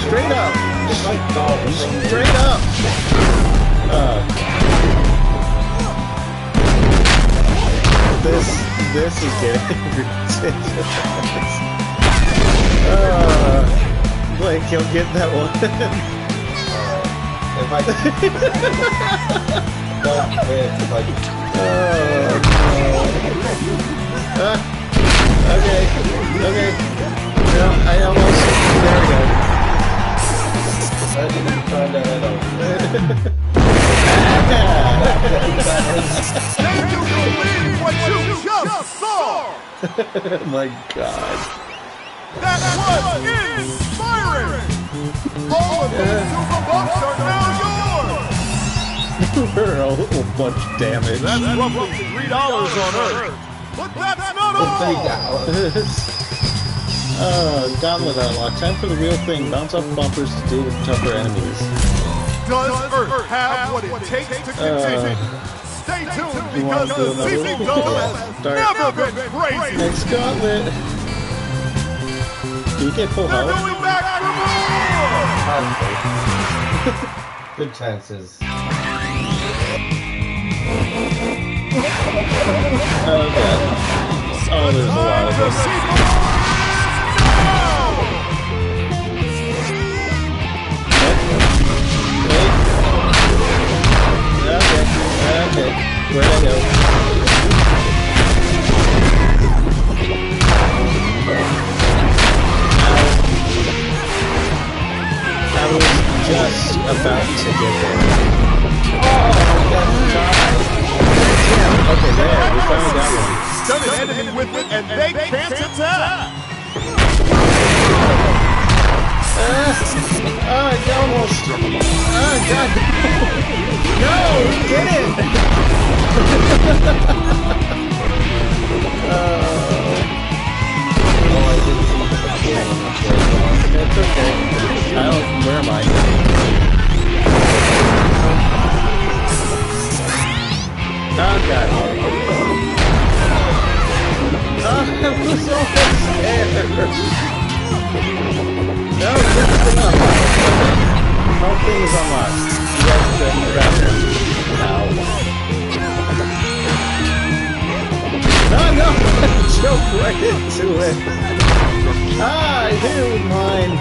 Straight up. Straight up. This is getting ridiculous. Blake, you'll get that one. if I don't win, like... Okay. No, I almost... There we go. I didn't find that out. Can you believe what you just saw? My God. That was inspiring! All of those silver bucks are now yours! We're a little bunch damage. That's roughly $3 on Earth. But that's not all! Gauntlet unlock. Time for the real thing. Bounce off bumpers to deal with tougher enemies. Does Earth have what it takes to continue? Stay tuned because the season has never been crazy! Next gauntlet. Do you get full health? They're going back for more! Good chances. Oh god. Oh, there's a lot of them. Okay. Where'd I go? I was just about to get there. Oh, okay, there. We finally got one. Stun an enemy with it and they can't attack! Almost. Oh, God. No, get it! It's okay. Where am I? Oh, God. Oh, I was almost there. everything unlocked. The whole thing is unlocked. You guys can go in the bathroom. Ow. No! Choke right into it. Ah, I hit it with mine.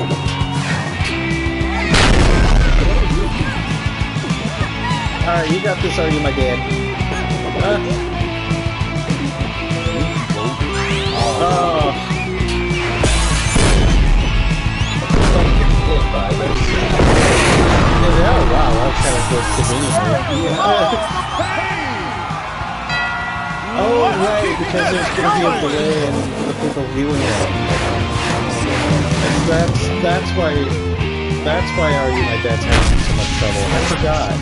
Alright, you got this, are you, my dad? Oh. Oh, wow, that kind of was convenient. Oh, right, because there's going to be a delay in the people viewing it. That's why Are You My Dad's having so much trouble. I forgot.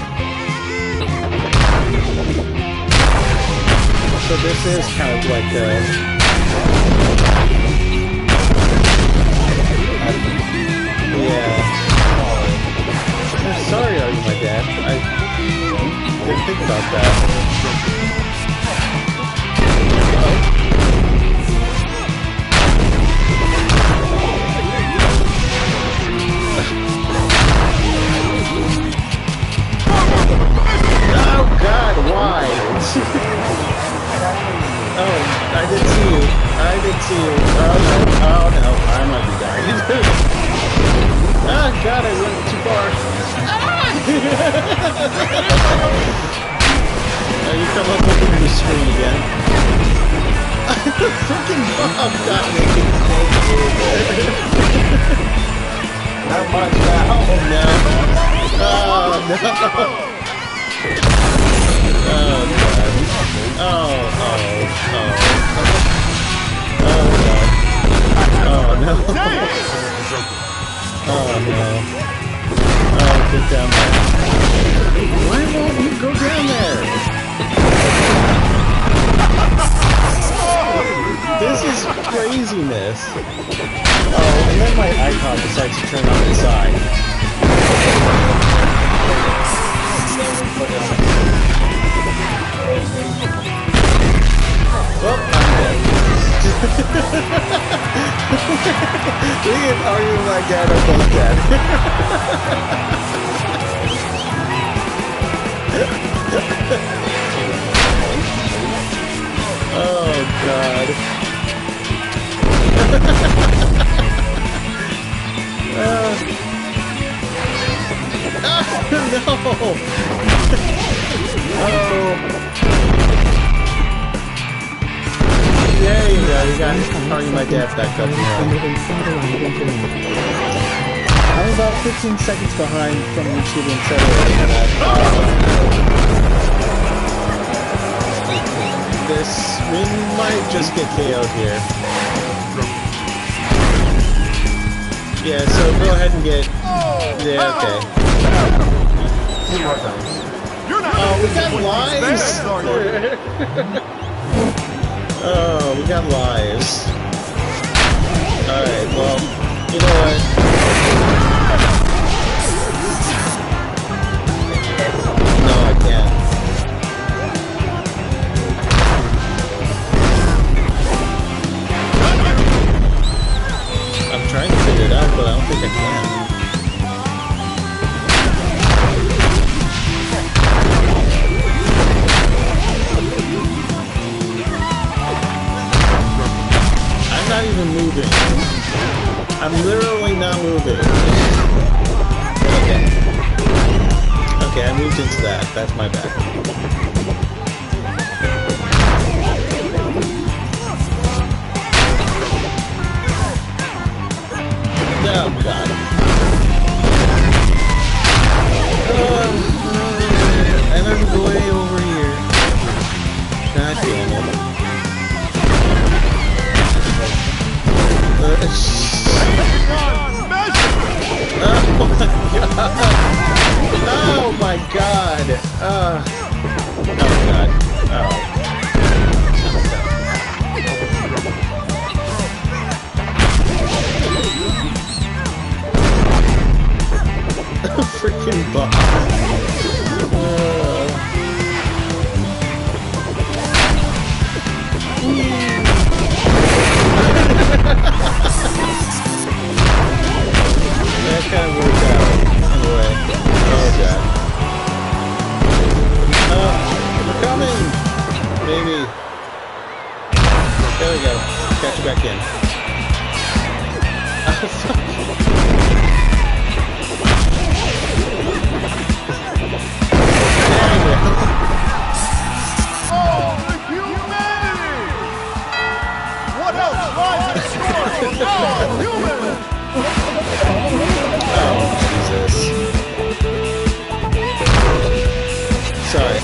So this is kind of like yeah. I'm sorry, Are You My Dad? I didn't think about that. Oh God, why? Oh, I did see you. Oh no, I might be dying. Oh God, I went too far. You come up with the screen again. Freaking Bob got me. Not much now. No. Oh no. Oh God. Oh no. Oh no. Oh, get down there. Why won't you go down there? This is craziness. Oh, and then my icon decides to turn on its side. Well, I'm dead. We can argue with my dad or both dead. Oh God. No. Oh. There you go, you got Are You My Dad back up here. I'm about 15 seconds behind from YouTube and Federer. We might just get KO'd here. Yeah, so go ahead and get... Yeah, okay. Oh, we got lives! Oh, we got lives. Alright, well, you know what? No, I can't. I'm trying to figure it out, but I don't think I can. I'm not even moving. I'm literally not moving. Okay. Okay, I moved into that. That's my bad. Oh, God. And I'm way over here. God damn it. Oh my God! Oh God! Oh. Freaking boss! Sorry,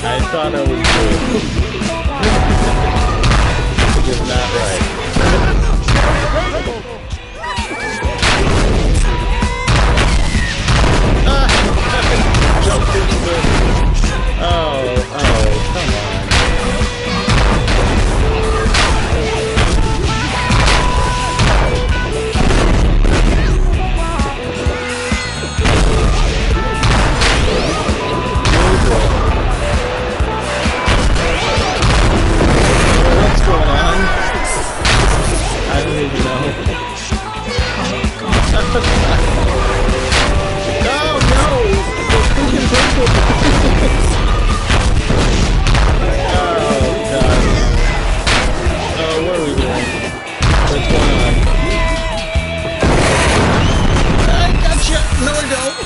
I thought I was good. Which is not right. Jumped into the... Oh, come on. What's going on? I don't even know. Oh no! Freaking purple! Oh god. Oh, what are we doing? What's going on? I gotcha! No, I don't!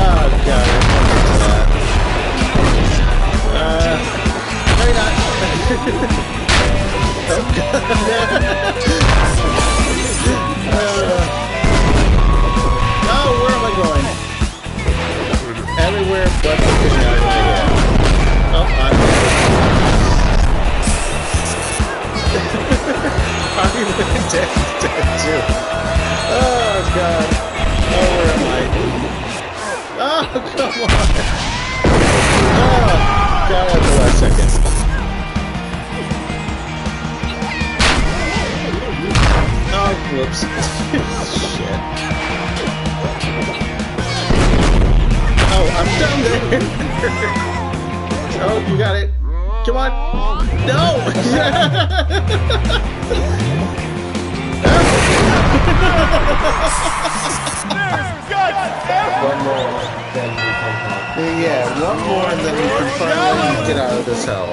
Oh god, I'm into that. No you're not. Oh god. Oh, where am I going? Everywhere but the fishing out of my head. Oh, I'm dead. Dead too. Oh god. Oh, where am I? Oh, come on. Oh, god, at the last second. Oh, whoops. Shit. Oh, I'm down there. Oh, you got it. Come on. No! One more, then we come back. Yeah, one more and then we can finally get out of this hell.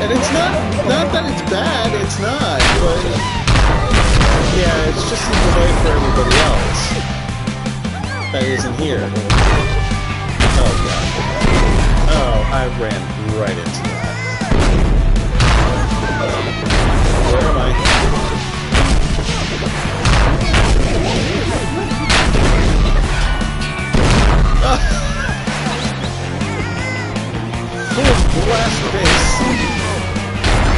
And it's not that it's bad, it's not, but yeah, it's just the way for everybody else that isn't here. Oh god. Oh, I ran right into that. Where am I? Blast face.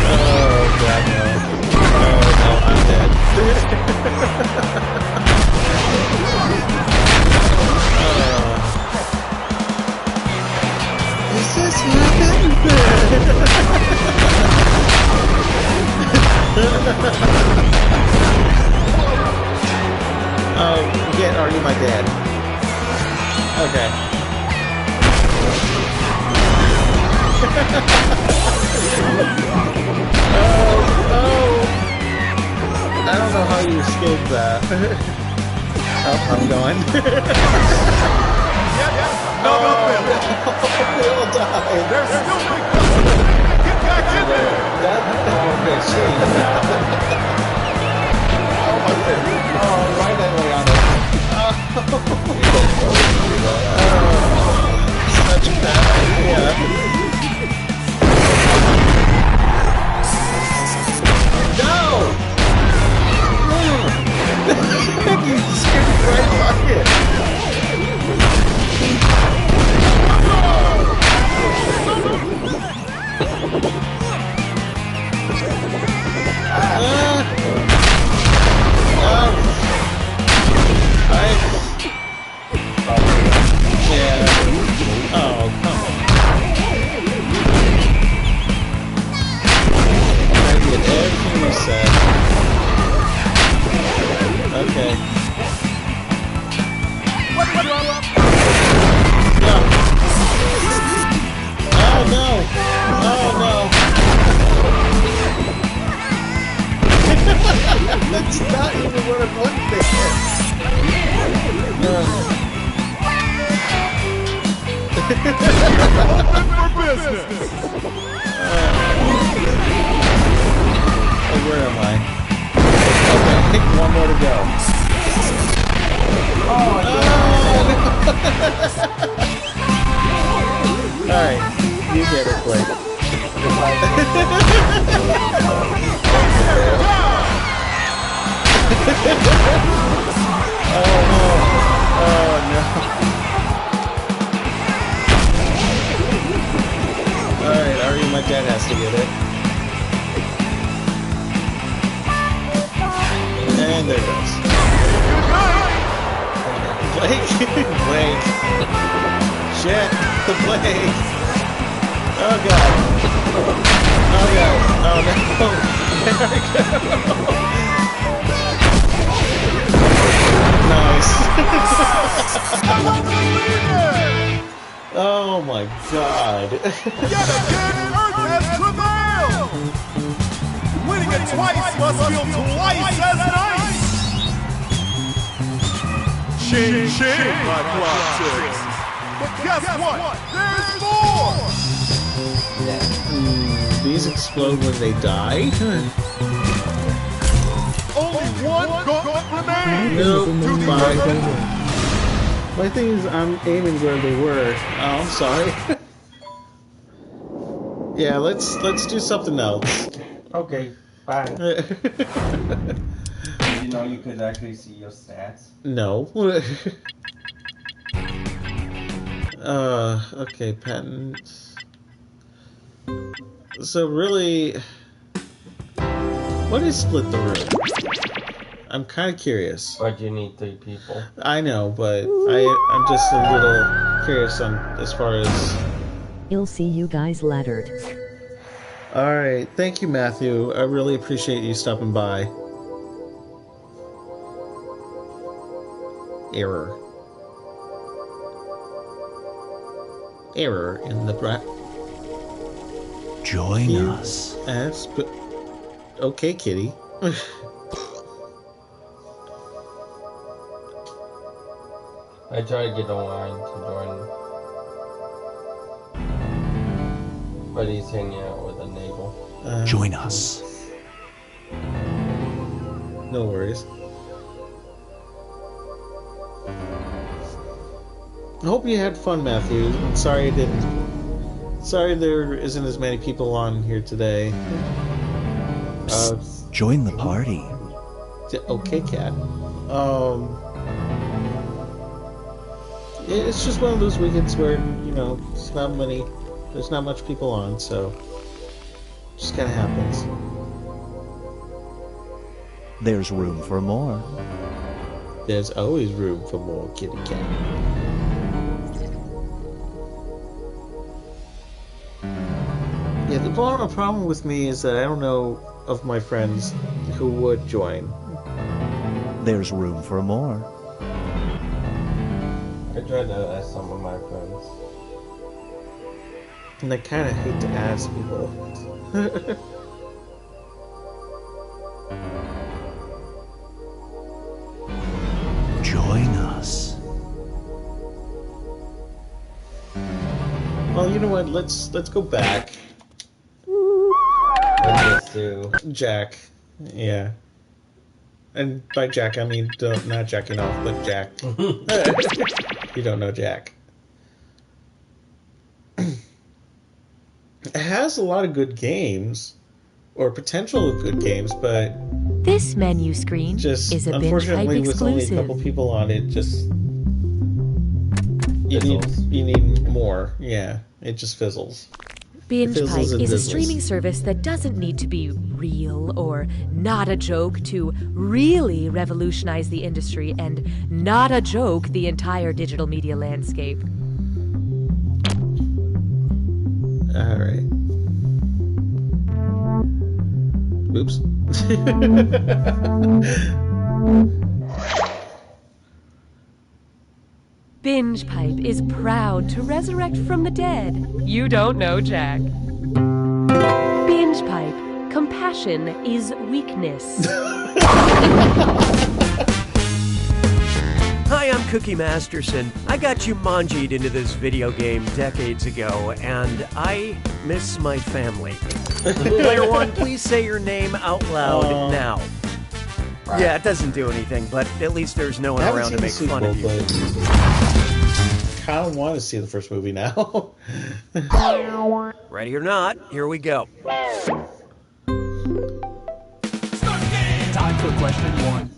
Oh god, no. Oh no, I'm dead. Is this happening? Oh, again, are you my dad? Okay. Oh! I don't know how you escaped that. Oh, I'm going. No, they all died. There's still big Get back in there! Okay, sweet. Oh my goodness. Oh, right that way on it. Such a bad idea. No! You skipped right by it. That's not even what I'm wanting to hit. Open for business. Oh, where am I? Okay, I think one more to go. Alright, you get it, Blake. Oh no. Oh no. Alright, Ari, my dad has to get it. And there it goes. Blake! Blake! Shit! The Blake! Oh god! Oh god! Oh no! There we go! Nice! Oh my god! Yet again, Earth has prevailed! Winning it twice must feel twice as nice! Shing, shing, my clock ticks. But guess what? There's more! These explode when they die? Only one gauntlet remains! No, my thing is, I'm aiming where they were. Oh, I'm sorry. Yeah, let's do something else. Okay, fine. Did you know you could actually see your stats? No. Okay, patents. So really, what is split the room? I'm kind of curious. But you need 3 people. I know, but I'm just a little curious on as far as. You'll see you guys laddered. All right, thank you, Matthew. I really appreciate you stopping by. Error. Error in the Join us. Okay, kitty. I tried to get online to join, but he's hanging out with a neighbor. Join us. No worries. I hope you had fun, Matthew. I'm sorry I didn't. Sorry there isn't as many people on here today. Join the party. Okay, cat. It's just one of those weekends where, you know, there's not much people on, so it just kind of happens. There's room for more. There's always room for more, kitty cat. Yeah, the problem with me is that I don't know of my friends who would join. There's room for more. I tried to ask some of my friends. And I kind of hate to ask people. Join us. Well, you know what? Let's go back. Let's do Jack. Yeah. And by Jack, I mean not jacking off, but Jack. You don't know Jack. It has a lot of good games, or potential of good games, but this menu screen is a Binge Pipe with exclusive. only a couple people on it, just you need more. Yeah, it just fizzles. Binge Pipe is a streaming service that doesn't need to be real or not a joke to really revolutionize the industry and not a joke the entire digital media landscape. All right. Oops. Binge Pipe is proud to resurrect from the dead. You don't know Jack. Binge Pipe. Compassion is weakness. Hi, I'm Cookie Masterson. I got Jumanji'd into this video game decades ago, and I miss my family. Player 1, please say your name out loud now. Yeah, it doesn't do anything, but at least there's no one around to make fun of you. I kind of want to see the first movie now. Ready or not, here we go. Time for question 1.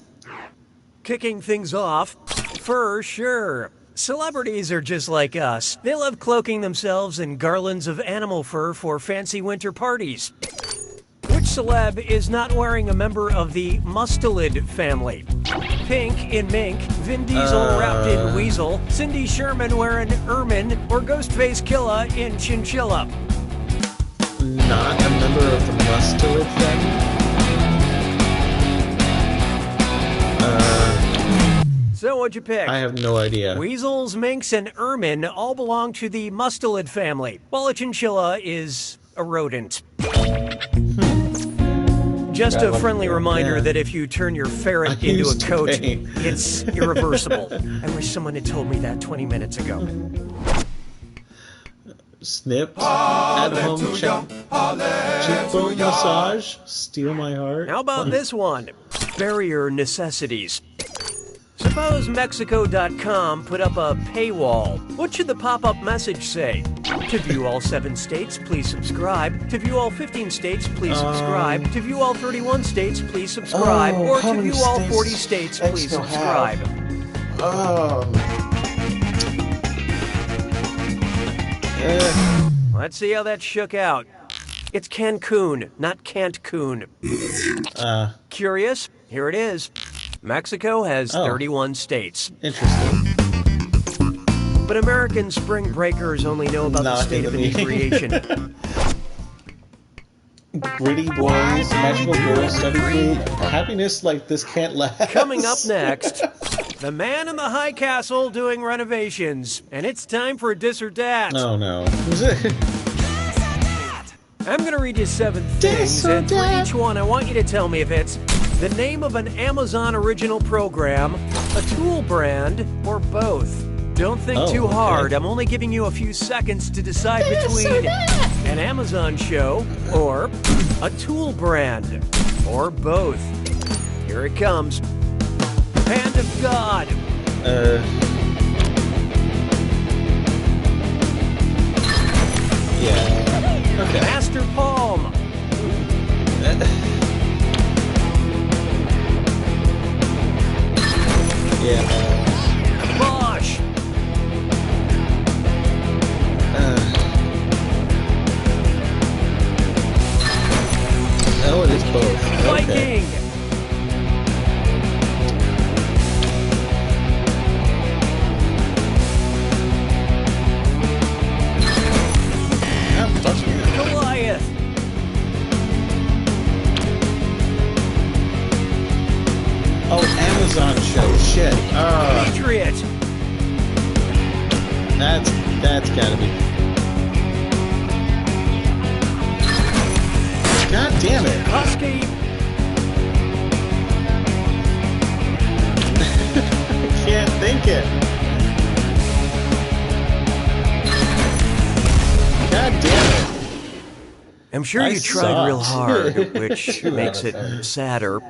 Kicking things off, for sure. Celebrities are just like us. They love cloaking themselves in garlands of animal fur for fancy winter parties. Which celeb is not wearing a member of the mustelid family? Pink in mink, Vin Diesel wrapped in weasel, Cindy Sherman wearing ermine, or Ghostface Killa in chinchilla? Not a member of the mustelid family? So what'd you pick? I have no idea. Weasels, minks, and ermine all belong to the mustelid family, while a chinchilla is a rodent. Just a friendly reminder that if you turn your ferret into a coat, it's irreversible. I wish someone had told me that 20 minutes ago. Snip, at-home cheekbone massage, steal my heart. How about this one? Barrier necessities. Suppose Mexico.com put up a paywall. What should the pop-up message say? To view all 7 states, please subscribe. To view all 15 states, please subscribe. To view all 31 states, please subscribe. Or to view all 40 states, please subscribe. Let's see how that shook out. It's Cancun, not Cantcoon. Curious? Here it is. Mexico has 31 states. Interesting. But American spring breakers only know about the state of inebriation. Gritty boys, magical girls, study group, happiness like this can't last. Coming up next, the man in the high castle doing renovations. And it's time for Dis or Dat. Oh no. I'm going to read you 7 things, and for each one, I want you to tell me if it's the name of an Amazon original program, a tool brand, or both. Don't think too hard. I'm only giving you a few seconds to decide between an Amazon show or a tool brand, or both. Here it comes. Hand of God. Yeah. Okay. Master Palm. Yeah. Bosch. Oh, it is both. Viking. Goliath. Oh, Amazon show. Shit. Patriot. That's gotta be. God damn it. Husky. I can't think it. God damn it. I'm sure you tried real hard, which makes it sadder.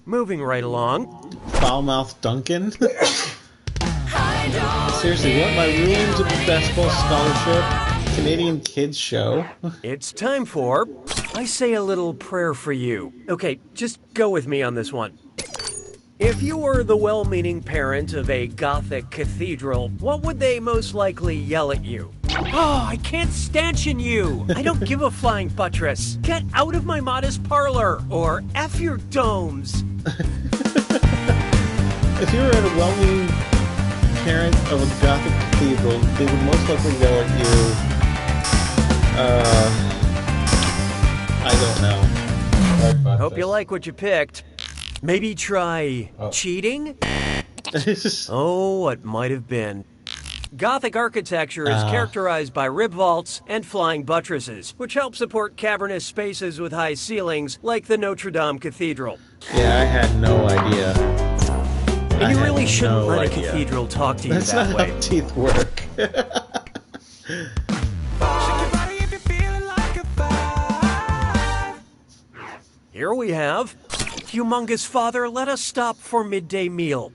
Moving right along. Foul-mouthed Duncan. Seriously, what? My ruined basketball scholarship? Canadian kids show? It's time for I Say a Little Prayer for You. Okay, just go with me on this one. If you were the well-meaning parent of a Gothic cathedral, what would they most likely yell at you? Oh, I can't stanchion you! I don't give a flying buttress! Get out of my modest parlor! Or F your domes! If you were a well-meaning parent of a Gothic cathedral, they would most likely yell at you, I don't know. Hope you like what you picked. Maybe try cheating? Oh, what might have been. Gothic architecture is characterized by rib vaults and flying buttresses, which help support cavernous spaces with high ceilings, like the Notre Dame Cathedral. Yeah, I had no idea. And you really shouldn't let a cathedral talk to you That's that not way. how teeth work. Here we have, Humongous Father, let us stop for midday meal.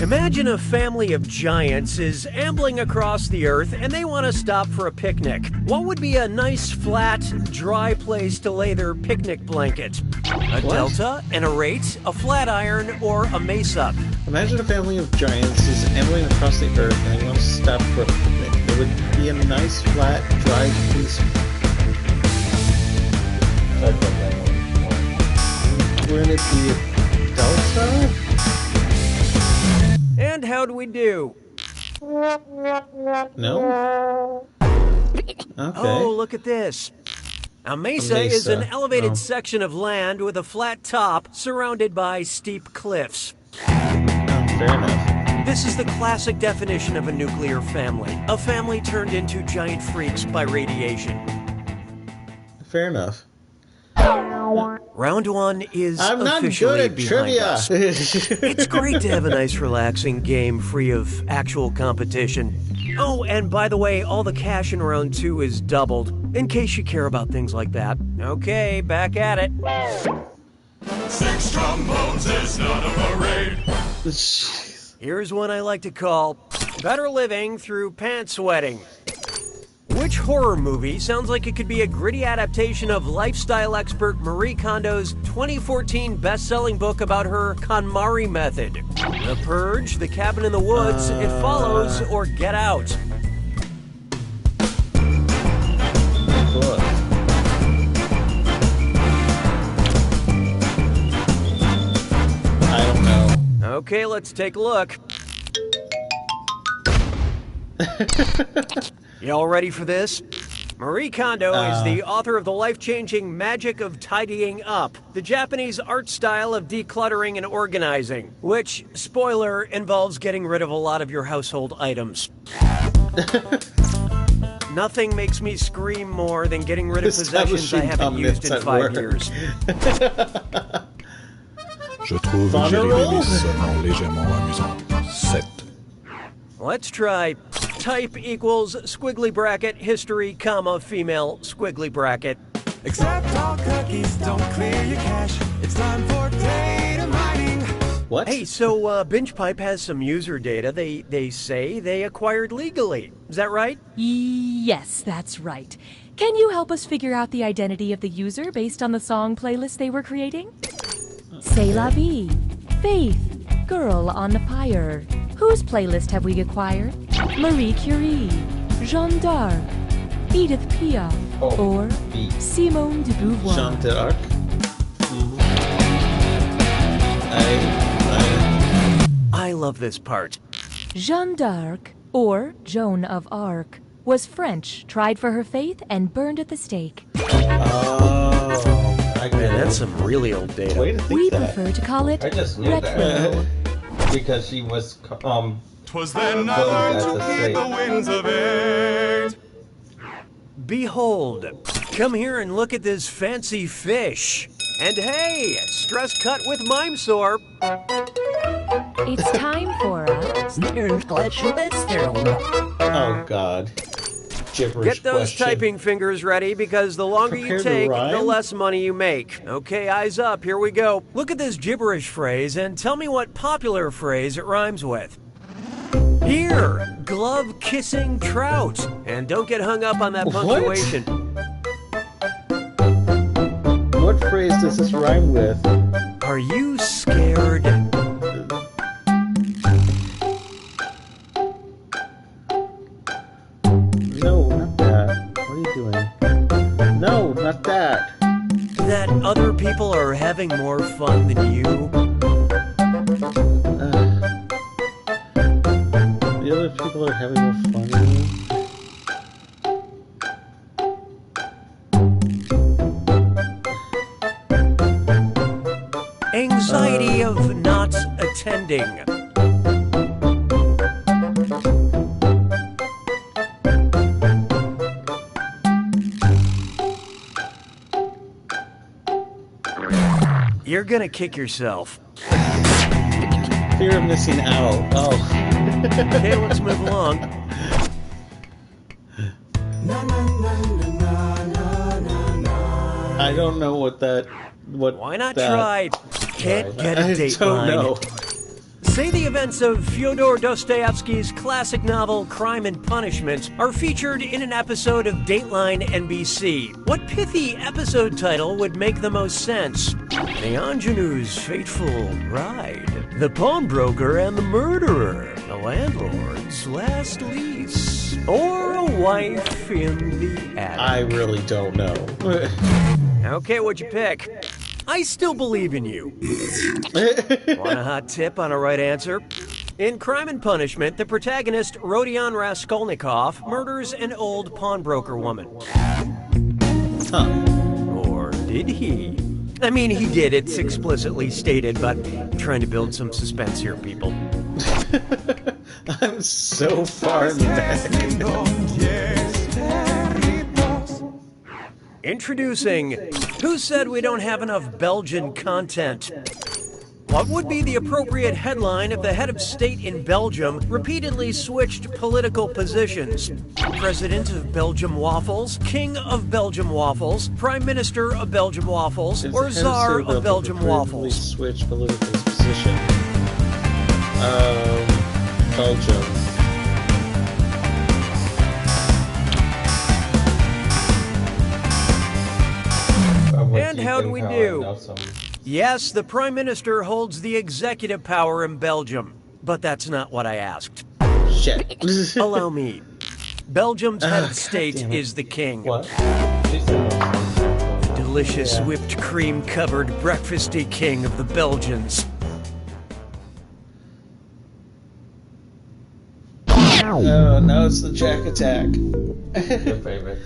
Imagine a family of giants is ambling across the earth and they want to stop for a picnic. What would be a nice, flat, dry place to lay their picnic blanket? A delta, an arete, a flat iron, or a mesa? Imagine a family of giants is ambling across the earth and they want to stop for a picnic. It would be a nice, flat, dry piece. Wouldn't it be a delta? And how do we do? No? Okay. Oh, look at this. A mesa is an elevated section of land with a flat top surrounded by steep cliffs. Fair enough. This is the classic definition of a nuclear family. A family turned into giant freaks by radiation. Fair enough. Round one is I'm not officially good at behind trivia. us. It's great to have a nice, relaxing game free of actual competition. Oh, and by the way, all the cash in round two is doubled, in case you care about things like that. Okay, back at it. 6 trombones is not a parade. Here's one I like to call Better Living Through Pants Sweating. Which horror movie sounds like it could be a gritty adaptation of lifestyle expert Marie Kondo's 2014 best-selling book about her KonMari method? The Purge, The Cabin in the Woods, It Follows, or Get Out? I don't know. Okay, let's take a look. Y'all ready for this? Marie Kondo is the author of The Life-Changing Magic of Tidying Up, the Japanese art style of decluttering and organizing, which, spoiler, involves getting rid of a lot of your household items. Nothing makes me scream more than getting rid of possessions I haven't used in 5 years. Je trouve Jelly seulement légèrement amusant. 7. Let's try type equals squiggly bracket history, comma, female, squiggly bracket. Accept all cookies, don't clear your cache. It's time for data mining. What? Hey, so BingePipe has some user data they say they acquired legally. Is that right? Yes, that's right. Can you help us figure out the identity of the user based on the song playlist they were creating? C'est la vie, Faith, Girl on the Fire. Whose playlist have we acquired? Marie Curie, Jeanne d'Arc, Edith Piaf, or Simone de Beauvoir? Jeanne d'Arc? I love this part. Jeanne d'Arc, or Joan of Arc, was French, tried for her faith, and burned at the stake. Man, that's some really old data. We prefer to call it I just knew retro. that. Because she was, 'Twas then I learned to heed the winds of age. Behold, come here and look at this fancy fish. And hey, stress cut with mime sore. It's time for Oh, God. Gibberish Get those question. typing fingers ready, because the longer you Prepare to take, rhyme? the less money you make. Okay, eyes up, here we go. Look at this gibberish phrase and tell me what popular phrase it rhymes with. Here, glove-kissing trout. And don't get hung up on that What? punctuation. What phrase does this rhyme with? Are you scared? No, not that. What are you doing? No, not that. That other people are having more fun than you? The other people are having more fun than you. Anxiety of not attending. You're gonna kick yourself. Fear of missing out. Oh. Okay, let's move along. I don't know what that... Why not try? Can't get a date don't know. Say the events of Fyodor Dostoevsky's classic novel Crime and Punishment are featured in an episode of Dateline NBC. What pithy episode title would make the most sense? The Ingenue's Fateful Ride, The Pawnbroker and the Murderer, The Landlord's Last Lease, or A Wife in the Attic? I really don't know. Okay, what'd you pick? I still believe in you. Want a hot tip on a right answer? In Crime and Punishment, the protagonist, Rodion Raskolnikov, murders an old pawnbroker woman. Huh. Or did he? I mean, he did. It's explicitly stated, but I'm trying to build some suspense here, people. I'm so far in the back. Introducing Who Said We Don't Have Enough Belgian Content? What would be the appropriate headline if the head of state in Belgium repeatedly switched political positions? President of Belgium Waffles, King of Belgium Waffles, Prime Minister of Belgium Waffles, or Tsar of Belgium Waffles? Switch political position. Belgium. And how'd we do? Yes, the Prime Minister holds the executive power in Belgium, but that's not what I asked. Shit. Allow me. Belgium's head of state is the king. What? The delicious whipped cream covered breakfasty king of the Belgians. Oh, no, it's the Jack Attack. Your favorite.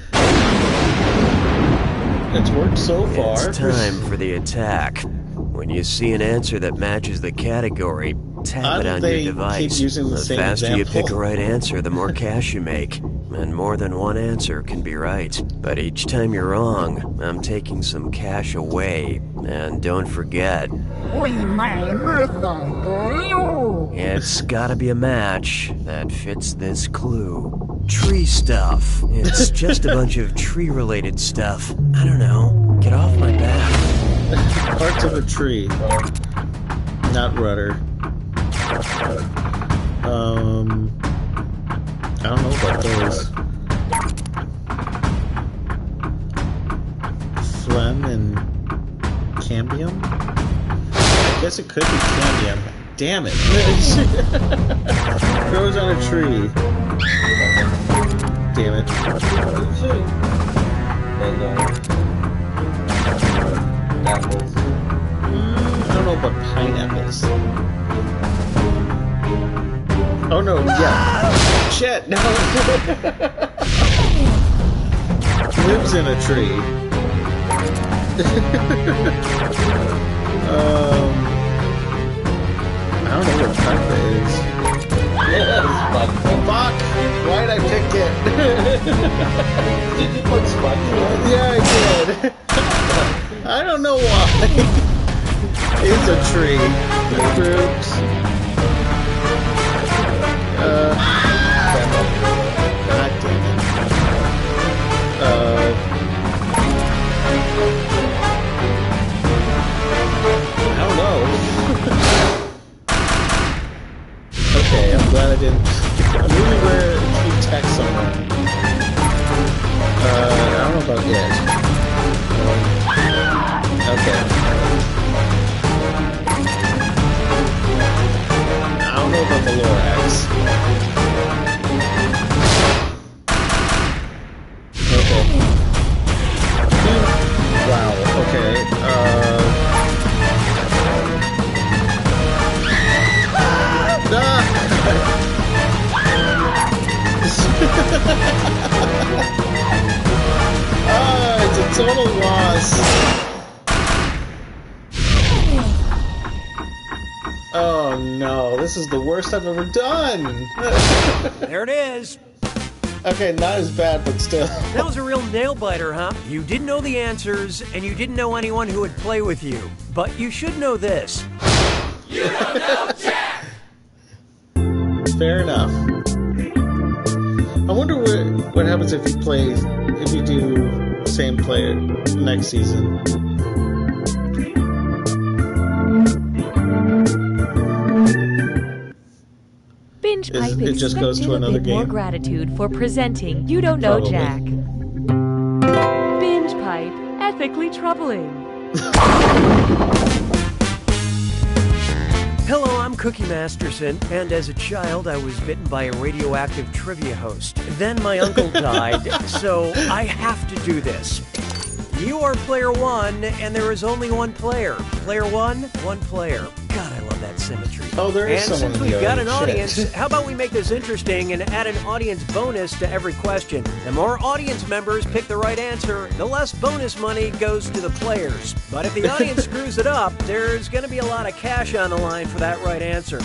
It's worked so far. It's time for the attack. When you see an answer that matches the category, tap it on your device. The faster you pick a right answer, the more cash you make. And more than one answer can be right. But each time you're wrong, I'm taking some cash away. And don't forget, it's gotta be a match that fits this clue. Tree stuff. It's just a bunch of tree-related stuff. I don't know. Get off my back. Parts of a tree. Not rudder. I don't know about those. Phlegm and cambium? I guess it could be cambium. Damn it. Grows on a tree. Damn it. Apples. I don't know about pineapples. Oh no, yeah. Shit, no. Lives in a tree. I don't know what type it is. Fuck! Why'd I pick it? Did you put SpongeBob? Yeah, I did. I don't know why. It's a tree. Fruits. God damn it. I don't know. Okay, I'm glad I didn't. I'm really rare if you text someone. I don't know about it. Okay. I don't know about the Lorax. Okay. Wow, okay. It's a total loss. Oh no, this is the worst I've ever done. There it is. Okay, not as bad, but still. That was a real nail-biter, huh? You didn't know the answers, and you didn't know anyone who would play with you. But you should know this. You don't know Jack! Fair enough. I wonder what happens if you do the same player next season. Binge Pipe It just goes to another game. More gratitude for presenting You Don't Know Jack. Binge Pipe, ethically troubling. Hello, I'm Cookie Masterson, and as a child, I was bitten by a radioactive trivia host. Then my uncle died, so I have to do this. You are player one, and there is only one player. Player one, one player. God, I love that symmetry. Oh, there is someone. And since we've got an audience, Shit. how about we make this interesting and add an audience bonus to every question? The more audience members pick the right answer, the less bonus money goes to the players. But if the audience screws it up, there's going to be a lot of cash on the line for that right answer.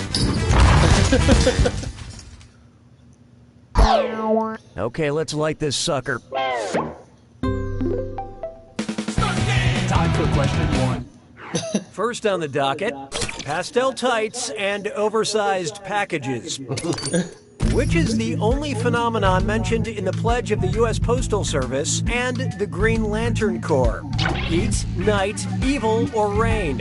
Okay, let's light this sucker. Time for question one. First on the docket, pastel tights and oversized packages. Which is the only phenomenon mentioned in the pledge of the U.S. Postal Service and the Green Lantern Corps? Heat, night, evil, or rain?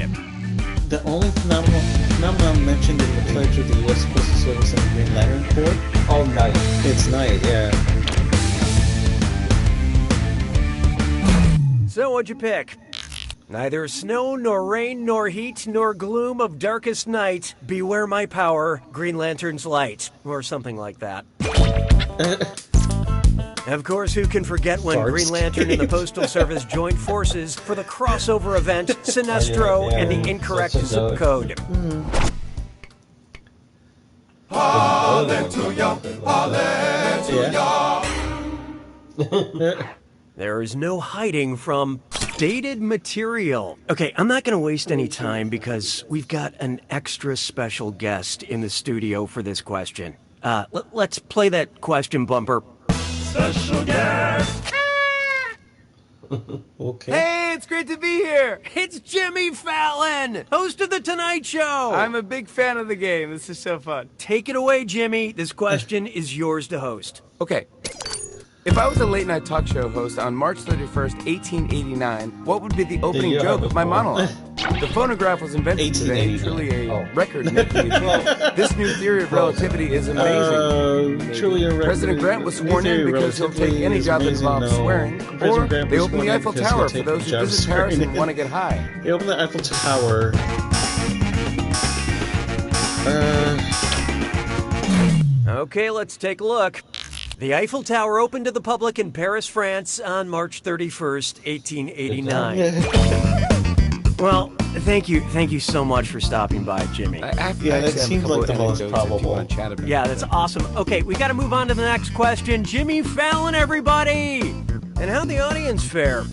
The only phenomenon mentioned in the pledge of the U.S. Postal Service and the Green Lantern Corps? Oh, night. It's night, yeah. So what'd you pick? Neither snow, nor rain, nor heat, nor gloom of darkest night. Beware my power, Green Lantern's light. Or something like that. Of course, who can forget when Green Lantern and the Postal Service joined forces for the crossover event Sinestro and the incorrect zip code? Hallelujah, hallelujah. There is no hiding from dated material. Okay, I'm not going to waste any time because we've got an extra special guest in the studio for this question. Let's play that question bumper. Special guest. Okay. Hey, it's great to be here. It's Jimmy Fallon, host of The Tonight Show. I'm a big fan of the game. This is so fun. Take it away, Jimmy. This question is yours to host. Okay. If I was a late-night talk show host on March 31st, 1889, what would be the opening joke of my monologue? The phonograph was invented today, truly a record making achievement. This new theory of relativity is amazing. Truly a record. President Grant was sworn in because he'll take any job that involves swearing. Or they opened the Eiffel Tower for those who visit Paris and want to get high. They opened the Eiffel Tower. Okay, let's take a look. The Eiffel Tower opened to the public in Paris, France on March 31st, 1889. Well, thank you so much for stopping by, Jimmy. That seems like the most probable. Yeah, that's awesome. Okay, we got to move on to the next question. Jimmy Fallon, everybody! And how'd the audience fare?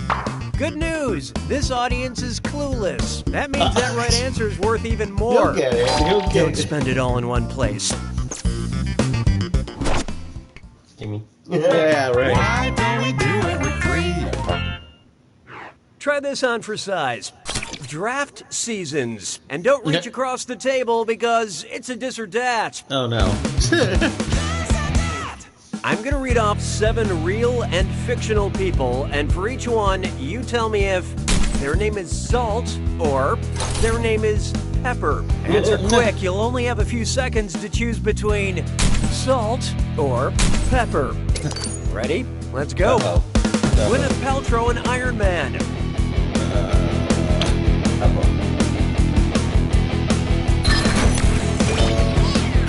Good news, this audience is clueless. That means that right answer is worth even more. You'll get it. Don't spend it all in one place. Gimme. Yeah, right. Why don't we do it with three? Try this on for size. Draft seasons. And don't reach across the table because it's a dis or dat. Oh, no. I'm going to read off 7 real and fictional people, and for each one, you tell me if their name is Salt or their name is Pepper. Answer quick. You'll only have a few seconds to choose between Salt or Pepper. Ready? Let's go. Gwyneth Paltrow and Iron Man.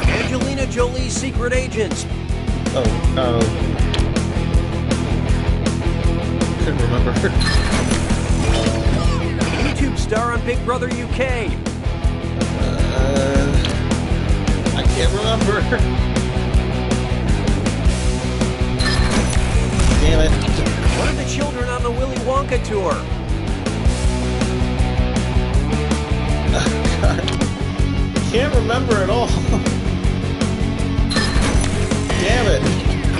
Angelina Jolie's Secret Agent. Couldn't remember. YouTube star on Big Brother UK. I can't remember. Damn it. One of the children on the Willy Wonka tour. Oh, God. Can't remember at all. Damn it.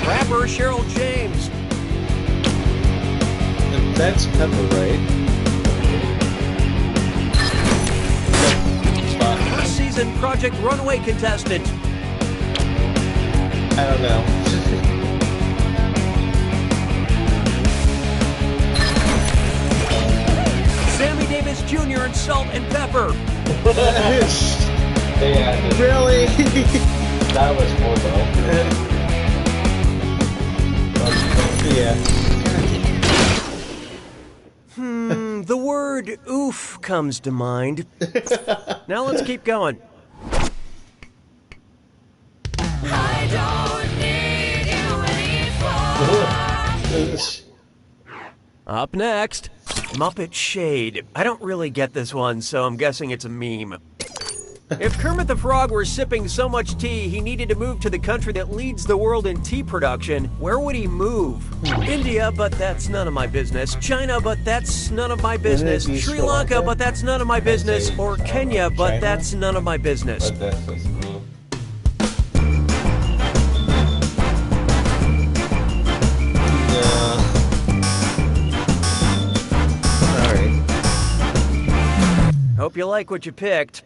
Rapper Cheryl James. And that's Pepper, right? First season Project Runway contestant. I don't know. Sammy Davis Jr. in Salt and Pepper. Really? That was horrible. Yeah. The word oof comes to mind. Now let's keep going. Up next, Muppet Shade. I don't really get this one, so I'm guessing it's a meme. If Kermit the Frog were sipping so much tea he needed to move to the country that leads the world in tea production, where would he move? India, but that's none of my business. China, but that's none of my business. Sri Lanka, but that's none of my business. Or Kenya, but that's none of my business. Hope you like what you picked.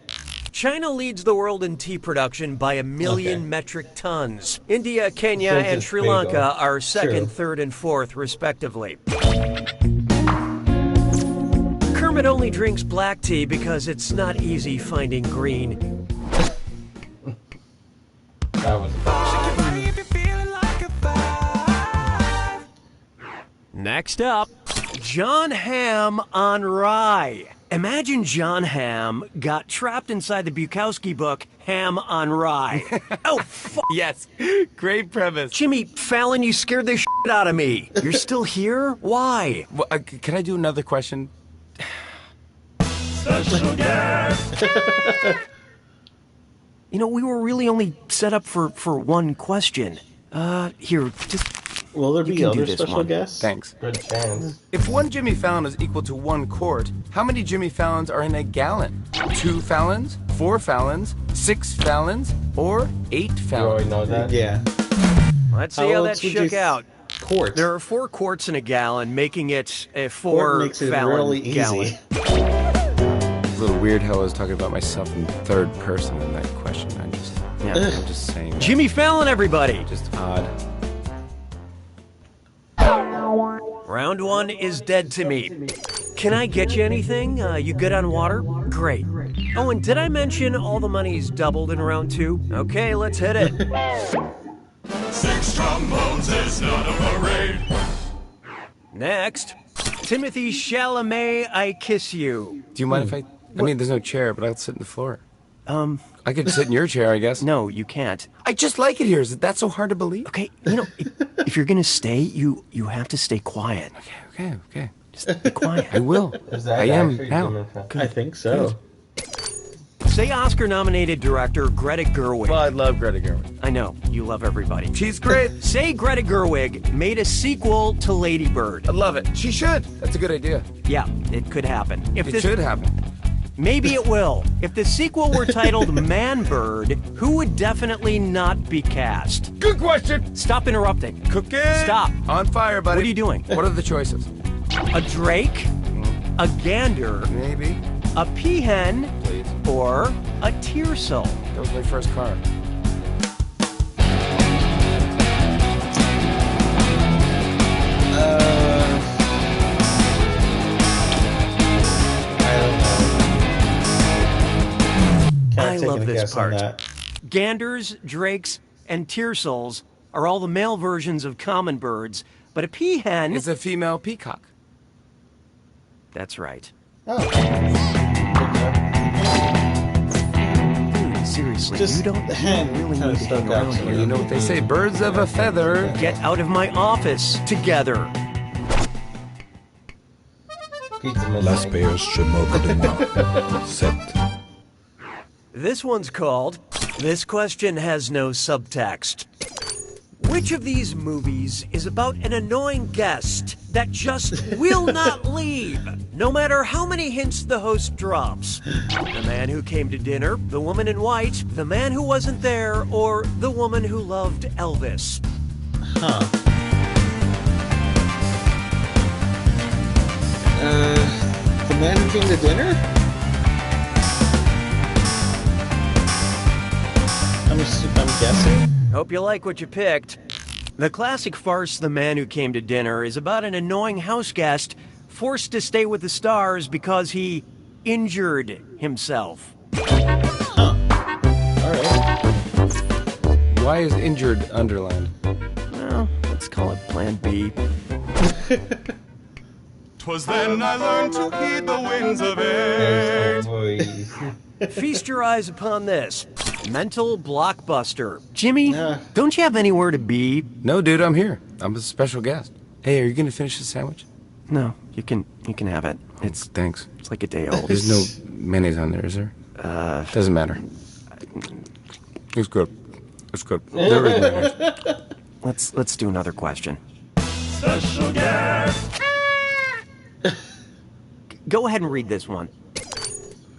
China leads the world in tea production by 1 million metric tons. India, Kenya, and Sri Lanka are second, third, and fourth, respectively. Kermit only drinks black tea because it's not easy finding green. Next up, John Hamm on Rye. Imagine John Hamm got trapped inside the Bukowski book, Ham on Rye. Oh, fuck. Yes, great premise. Jimmy Fallon, you scared the shit out of me. You're still here? Why? Well, can I do another question? Special guest. You know, we were really only set up for one question. Here, just... Will there be other special guests? Thanks. Good chance. If one Jimmy Fallon is equal to 1 quart, how many Jimmy Fallons are in a gallon? 2 Fallons? 4 Fallons? 6 Fallons? Or 8 Fallons? You already know that? Yeah. Let's see how that shook out. Quarts. There are 4 quarts in a gallon, making it a 4 makes it Fallon really gallon. easy. It's a little weird how I was talking about myself in third person in that question. I'm just saying. Jimmy Fallon, everybody. Just odd. Round 1 is dead to me. Can I get you anything? You good on water? Great. Oh, and did I mention all the money's doubled in round 2? Okay, let's hit it. 6 trombones is not a parade. Next, Timothy Chalamet, I Kiss You. Do you mind if I mean, there's no chair, but I'll sit on the floor. I could sit in your chair, I guess. No, you can't. I just like it here. Is that so hard to believe? Okay, you know, if you're gonna stay, you have to stay quiet. Okay. Just be quiet. I will. I am now. I think so. Say Oscar-nominated director Greta Gerwig. Well, I love Greta Gerwig. I know, you love everybody. She's great. Say Greta Gerwig made a sequel to Lady Bird. I love it. She should. That's a good idea. Yeah, it could happen. It should happen. Maybe it will. If the sequel were titled Man Bird, who would definitely not be cast? Good question. Stop interrupting. Cooking. Stop. On fire, buddy. What are you doing? What are the choices? A drake, a gander, maybe, a peahen, please, or a tearsel. That was my first car. I love this part. Ganders, drakes, and tearsels are all the male versions of common birds, but a peahen is a female peacock. That's right. Oh. Dude, seriously, Just you don't really need to hang around here. You know what they say, birds of a feather. Get out of my office together. Las peas se moquent de moi. 7. This one's called, This Question Has No Subtext. Which of these movies is about an annoying guest that just will not leave, no matter how many hints the host drops? The Man Who Came to Dinner, The Woman in White, The Man Who Wasn't There, or The Woman Who Loved Elvis? Huh. The Man Who Came to Dinner? I'm guessing. Hope you like what you picked. The classic farce The Man Who Came to Dinner is about an annoying house guest forced to stay with the stars because he injured himself. Huh. Alright. Why is injured underlined? Well, let's call it Plan B. 'Twas then I learned to heed the winds of age. Feast your eyes upon this. Mental blockbuster. Jimmy, don't you have anywhere to be? No, dude, I'm here. I'm a special guest. Hey, are you gonna finish the sandwich? No, you can have it. Thanks. It's like a day old. There's no mayonnaise on there, is there? Doesn't matter. It's good. It's good. There is mayonnaise. Let's do another question. Special guest. Go ahead and read this one.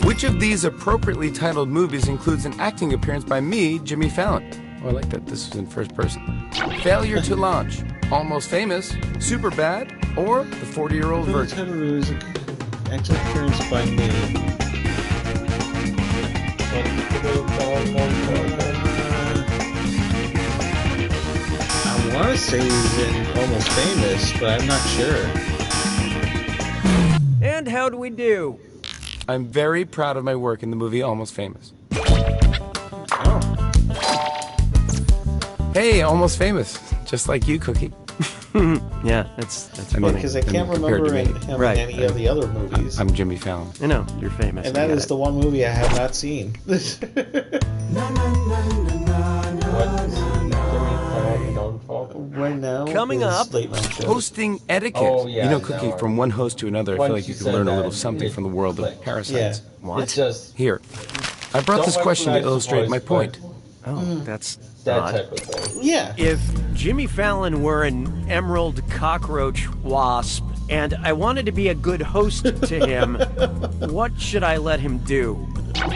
Which of these appropriately titled movies includes an acting appearance by me, Jimmy Fallon? Oh, I like that this is in first person. Failure to Launch, Almost Famous, Superbad, or The 40-Year-Old Virgin? Title is acting appearance by me. I want to say he's in Almost Famous, but I'm not sure. And how do we do? I'm very proud of my work in the movie Almost Famous. Oh. Hey, Almost Famous. Just like you, Cookie. Yeah, that's funny. Because I can't remember him in any of the other movies. I'm Jimmy Fallon. I know, you're famous. And that is the one movie I have not seen. Right now, coming up, hosting etiquette. Oh, yeah, you know, Cookie, from one host to another, I feel like you can learn a little something from the world of parasites. Yeah. What? It's just Here, I brought this question to illustrate my point. Oh, that's that odd. type of thing. Yeah. If Jimmy Fallon were an emerald cockroach wasp, and I wanted to be a good host to him, what should I let him do?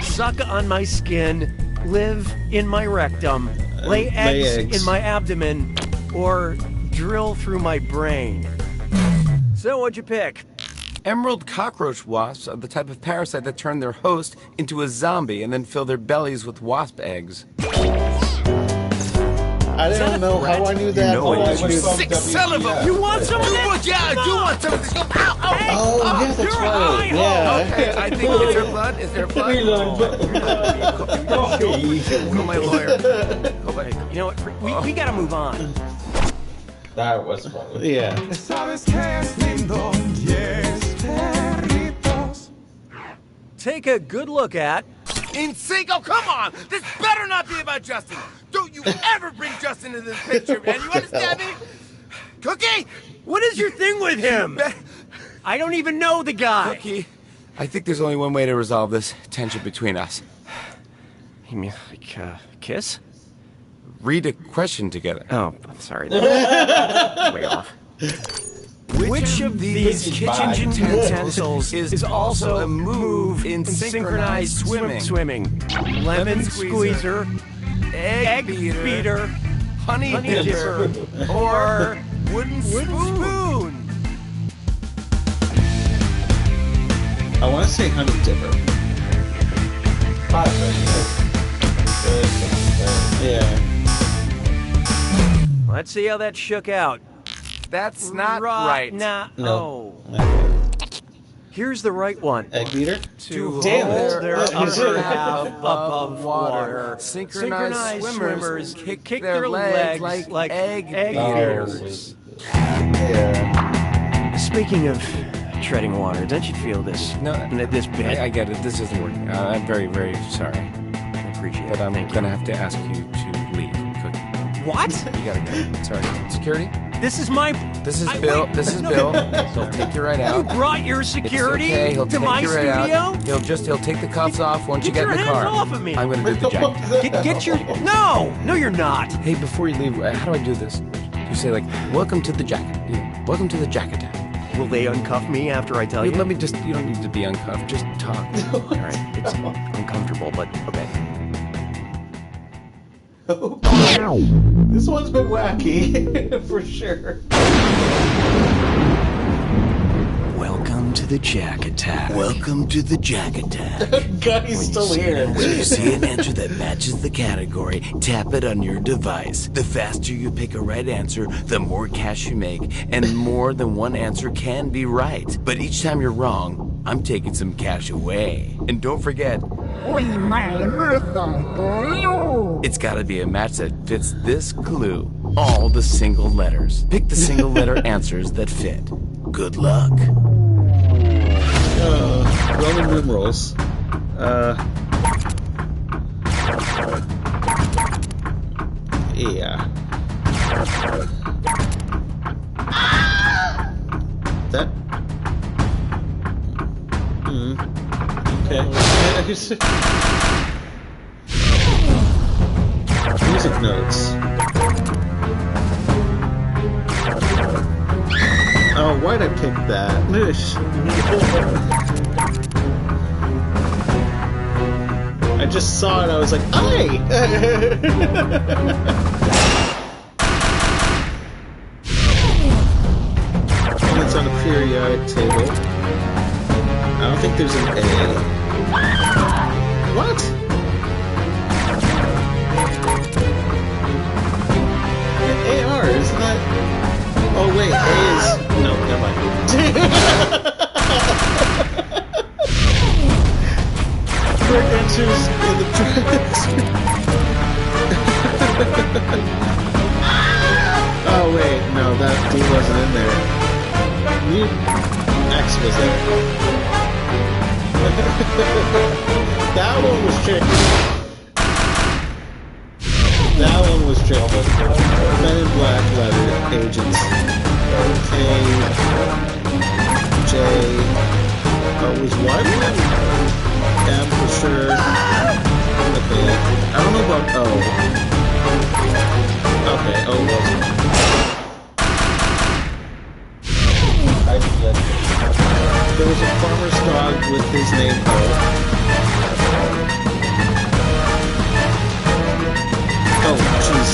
Suck on my skin, live in my rectum, lay eggs in my abdomen, or drill through my brain? So what'd you pick? Emerald cockroach wasps are the type of parasite that turn their host into a zombie and then fill their bellies with wasp eggs. I don't know how I knew that. You sick son of a... You want some of this? Yeah, I do want some of this. Ow, ow, Oh, yeah, that's right. Yeah. Okay, I think, is there blood? Is there blood? Call my lawyer. You know what? We gotta move on. That was funny. Yeah. Take a good look at... In sync? Oh, come on! This better not be about Justin! Don't you ever bring Justin into this picture, man! You understand me? Cookie! What is your thing with him? I don't even know the guy. Cookie, I think there's only one way to resolve this tension between us. You mean like kiss? Read a question together. Oh, I'm sorry. Way off. Which of these kitchen utensils is also a move in synchronized swimming? Lemon squeezer, egg beater, honey dipper, or wooden spoon? I want to say honey dipper. Yeah. Let's see how that shook out. That's not right. Nah. No. Oh. Here's the right one. Egg beater? To Damn hold it. their upper half above water. Synchronized swimmers kick their legs like egg beaters. Yeah. Speaking of treading water, don't you feel this? No, this bit. I get it. This isn't working. I'm very, very sorry. I appreciate it. But I'm gonna have to ask you to leave, Cookie. What? You gotta go. Sorry. Security? This is my... This is Bill. Wait, this is no, Bill. no. He'll take you right out. You brought your security It's okay. He'll to take my you right studio? out. He'll take the cuffs off once you get in the car. Get your hands off of me. I'm gonna do the jacket. Get your... No! No, you're not. Hey, before you leave, how do I do this? You say like, welcome to the jacket. Welcome to the jacket town. Will they uncuff me after I tell you? Let me just... You don't need to be uncuffed. Just talk. All right. It's uncomfortable, but okay. This one's been wacky, for sure. Welcome to the Jack Attack. Welcome to the Jack Attack. God, he's still here. When you see an answer that matches the category, tap it on your device. The faster you pick a right answer, the more cash you make, and more than one answer can be right. But each time you're wrong, I'm taking some cash away. And don't forget, it's gotta be a match that fits this clue. All the single letters. Pick the single letter answers that fit. Good luck. Roman numerals. Yeah. That. Okay. Music notes. Oh, why'd I pick that? I just saw it, I was like, aye! And it's on a periodic table. I don't think there's an A. What? An AR, isn't that? Oh wait, A is... No, never mind. Correct answers in the tracks. Oh wait, no, that D wasn't in there. X was there. That one was tricky. That one was tricky. Men in Black letter agents. K, J, was what? M for sure. Okay, I don't know about O. Okay, O wasn't. There was a farmer's dog with his name O. Oh, jeez.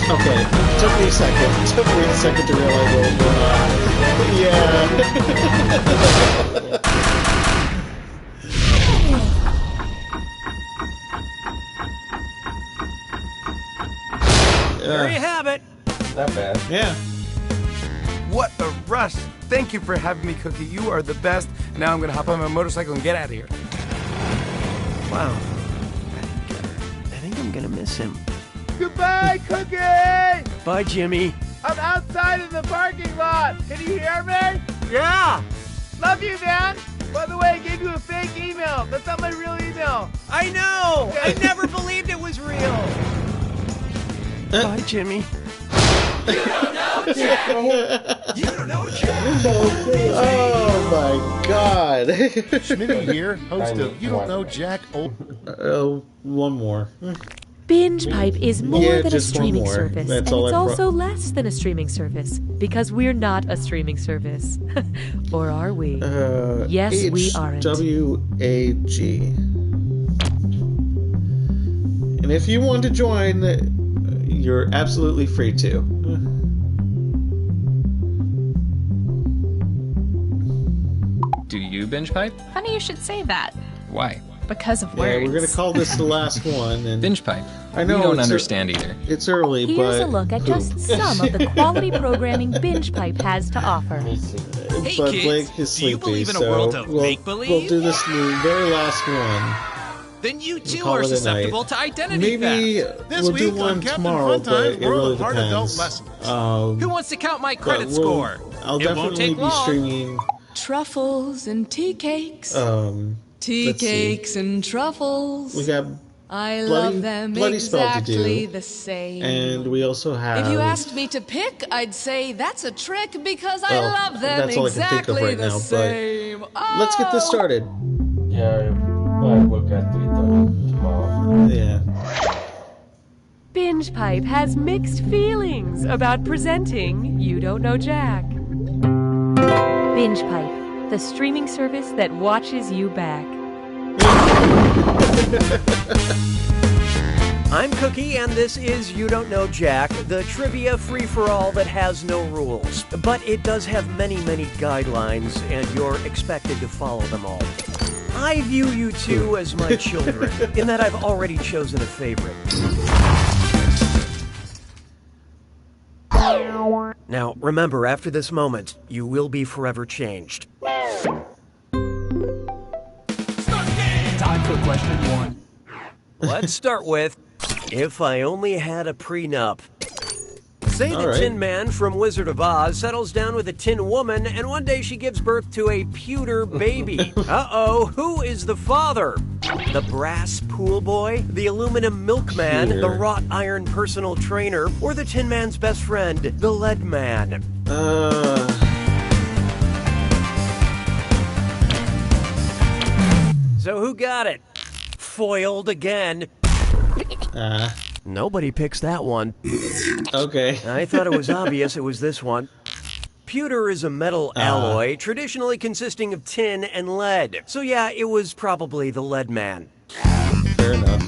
Okay, took me a second. Took me a second to realize what was going on. Yeah. There you have it. Not bad. Yeah. What a rush. Thank you for having me, Cookie. You are the best. Now I'm going to hop on my motorcycle and get out of here. Wow. I think I'm going to miss him. Goodbye, Cookie! Bye, Jimmy. I'm outside in the parking lot. Can you hear me? Yeah. Love you, man. By the way, I gave you a fake email. That's not my real email. I know. I never believed it was real. Bye, Jimmy. You don't know Jack. You don't know Jack. Oh my God. Schmitty here, host of You Don't Know Jack. One more. Binge Pipe is more than a streaming service, That's and all it's I also less than a streaming service, because we're not a streaming service. Or are we? Yes, we aren't. HWAG. And if you want to join, you're absolutely free to. Do you binge pipe? Funny you should say that. Why? Because of Yeah, words. we're gonna call this the last one. And binge pipe. I know we don't it's understand either. It's early, Here's but a look at just some of the quality programming Binge Pipe has to offer. Hey but kids, Blake is do you sleepy, believe in a so world of we'll make-believe? do this very last one. Then you too call are it a susceptible night. to identity Maybe theft. This we'll do week one on Captain tomorrow, Funtime's but it World really of Hard Adult depends. Lessons. Who wants to count my but credit score? I'll It won't definitely take be long. streaming. Truffles and tea cakes. Tea Let's see. cakes and truffles. We got I Bloody- love them Bloody Spell to exactly do. the same. And we also have. If you asked me to pick, I'd say that's a trick because I Well, love them that's all I can think of exactly right the now, but same. let's get this started. Yeah, I work at 3:30 tomorrow. Yeah. Binge Pipe has mixed feelings about presenting You Don't Know Jack. Binge Pipe, the streaming service that watches you back. I'm Cookie, and this is You Don't Know Jack, the trivia free-for-all that has no rules. But it does have many, many guidelines, and you're expected to follow them all. I view you two as my children, in that I've already chosen a favorite. Now, remember, after this moment, you will be forever changed. Time for question 1. Let's start with, if I only had a prenup. Say the Tin Man from Wizard of Oz settles down with a Tin Woman, and one day she gives birth to a pewter baby. Uh-oh, who is the father? The brass pool boy, the aluminum milkman, the wrought iron personal trainer, or the Tin Man's best friend, the Lead Man? So who got it? Foiled again. Nobody picks that one. Okay. I thought it was obvious it was this one. Pewter is a metal alloy, traditionally consisting of tin and lead. So yeah, it was probably the Lead Man. Fair enough.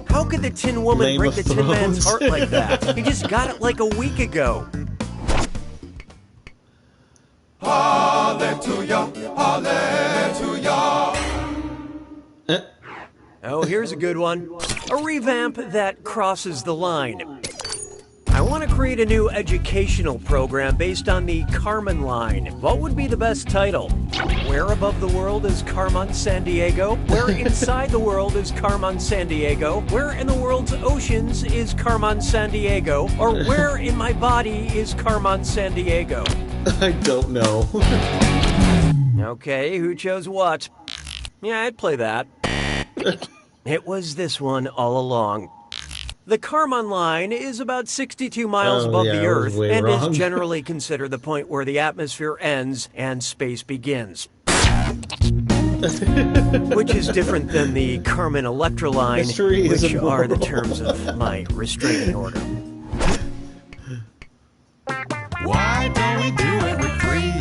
How could the Tin Woman break the Tin Man's heart like that? He just got it like a week ago. Hallelujah, hallelujah. Oh, here's a good one. A revamp that crosses the line. I want to create a new educational program based on the Carmen line. What would be the best title? Where above the world is Carmen Sandiego? Where inside the world is Carmen Sandiego? Where in the world's oceans is Carmen Sandiego? Or where in my body is Carmen Sandiego? I don't know. Okay, who chose what? Yeah, I'd play that. It was this one all along. The Carmen line is about 62 miles above the Earth and is generally considered the point where the atmosphere ends and space begins. Which is different than the Carmen Electra line, which are the terms of my restraining order. Why don't we do it with 3?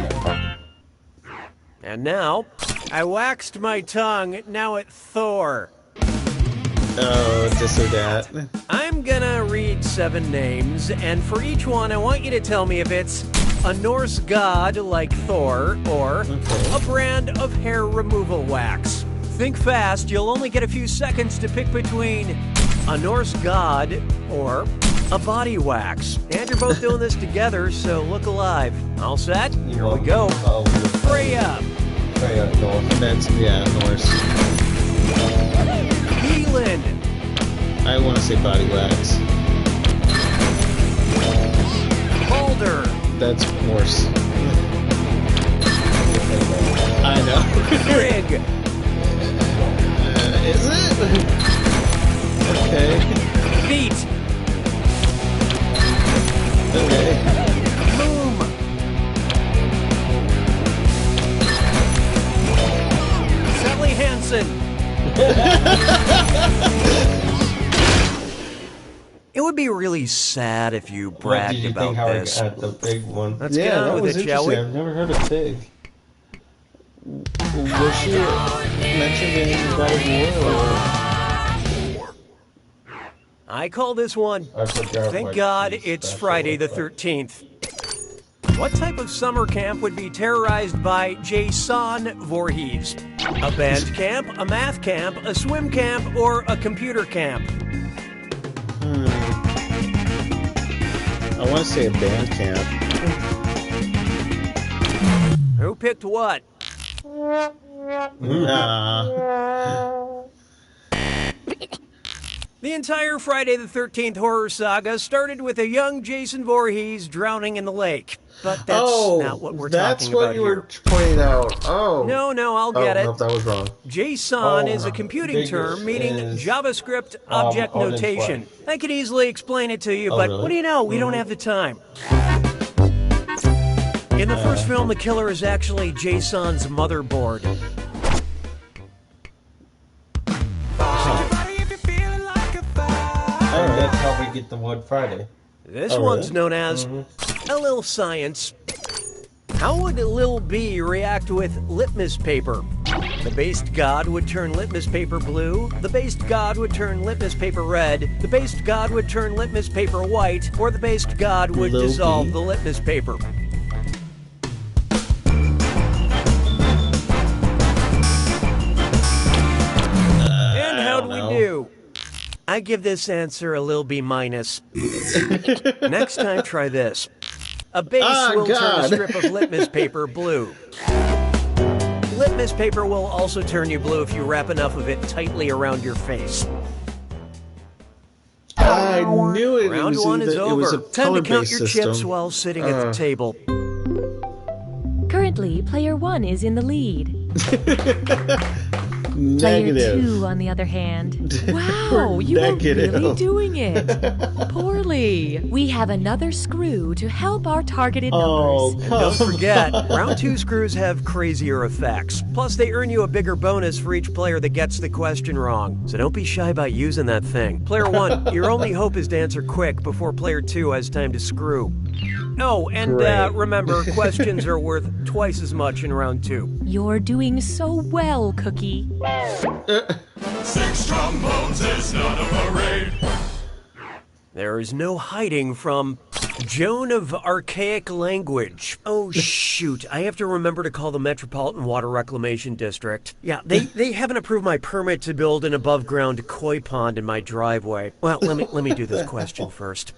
And now, I waxed my tongue, now at Thor. Oh, this or that. I'm gonna read 7 names, and for each one, I want you to tell me if it's a Norse god like Thor, or a brand of hair removal wax. Think fast, you'll only get a few seconds to pick between a Norse god or a body wax. And you're both doing this together, so look alive. All set? Here we go. Freya. Freya, Norse. That's, Norse. Healing. I want to say body wax. Balder. That's Norse. I know. Frigg. Is it? Okay. Feet. Okay. Boom. Sally Hansen. It would be really sad if you bragged about this. At the big one? Let's get on with it, shall we? I've never heard of Pig. Was she mentioned in God of War? I call this one. Thank God it's Friday the 13th. What type of summer camp would be terrorized by Jason Voorhees? A band camp, a math camp, a swim camp, or a computer camp? I want to say a band camp. Who picked what? The entire Friday the 13th horror saga started with a young Jason Voorhees drowning in the lake. But that's not what we're talking about here. That's what you were pointing out. Oh. No, I'll get it. No, that was wrong. JSON is a computing term meaning JavaScript object notation. I could easily explain it to you, but what do you know? We don't have the time. In the first film, the killer is actually JSON's motherboard. That's how we get the word Friday. This one's known as a Lil Science. How would Lil B react with litmus paper? The based god would turn litmus paper blue. The based god would turn litmus paper red. The based god would turn litmus paper white. Or the based god would dissolve the litmus paper. And how do we do? I give this answer a little B-. Next time, try this. A base will turn a strip of litmus paper blue. Litmus paper will also turn you blue if you wrap enough of it tightly around your face. I knew it. Round one is over. It was a Time to count your system. chips while sitting at the table. Currently, player 1 is in the lead. Negative. Player 2, on the other hand. Wow, you are really doing it. Poorly. We have another screw to help our targeted numbers. And don't forget, round 2 screws have crazier effects. Plus, they earn you a bigger bonus for each player that gets the question wrong. So don't be shy about using that thing. Player 1, your only hope is to answer quick before player 2 has time to screw. Oh, and remember, questions are worth twice as much in round 2. You're doing so well, Cookie. 6 trombones is not a parade. There is no hiding from Joan of Archaic Language. Oh, shoot. I have to remember to call the Metropolitan Water Reclamation District. Yeah, they haven't approved my permit to build an above-ground koi pond in my driveway. Well, let me do this question first.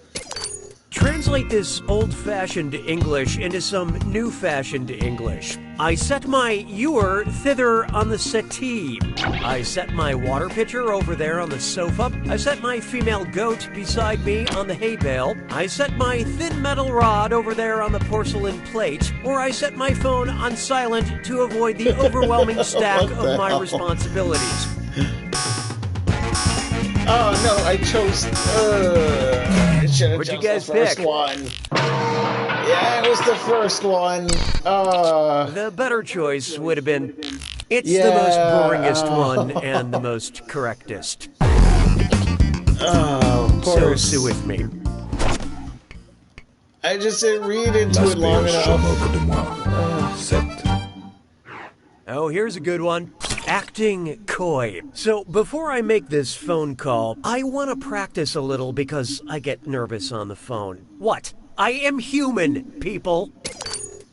Translate this old-fashioned English into some new-fashioned English. I set my ewer thither on the settee. I set my water pitcher over there on the sofa. I set my female goat beside me on the hay bale. I set my thin metal rod over there on the porcelain plate. Or I set my phone on silent to avoid the overwhelming stack of my responsibilities. Oh no, I chose. I should have chosen the first one. Yeah, it was the first one. The better choice would have been. It's the most boringest one and the most correctest. Oh, of course. So sue with me. I just didn't read into it long enough. Oh, here's a good one. Acting coy. So, before I make this phone call, I want to practice a little because I get nervous on the phone. What? I am human, people.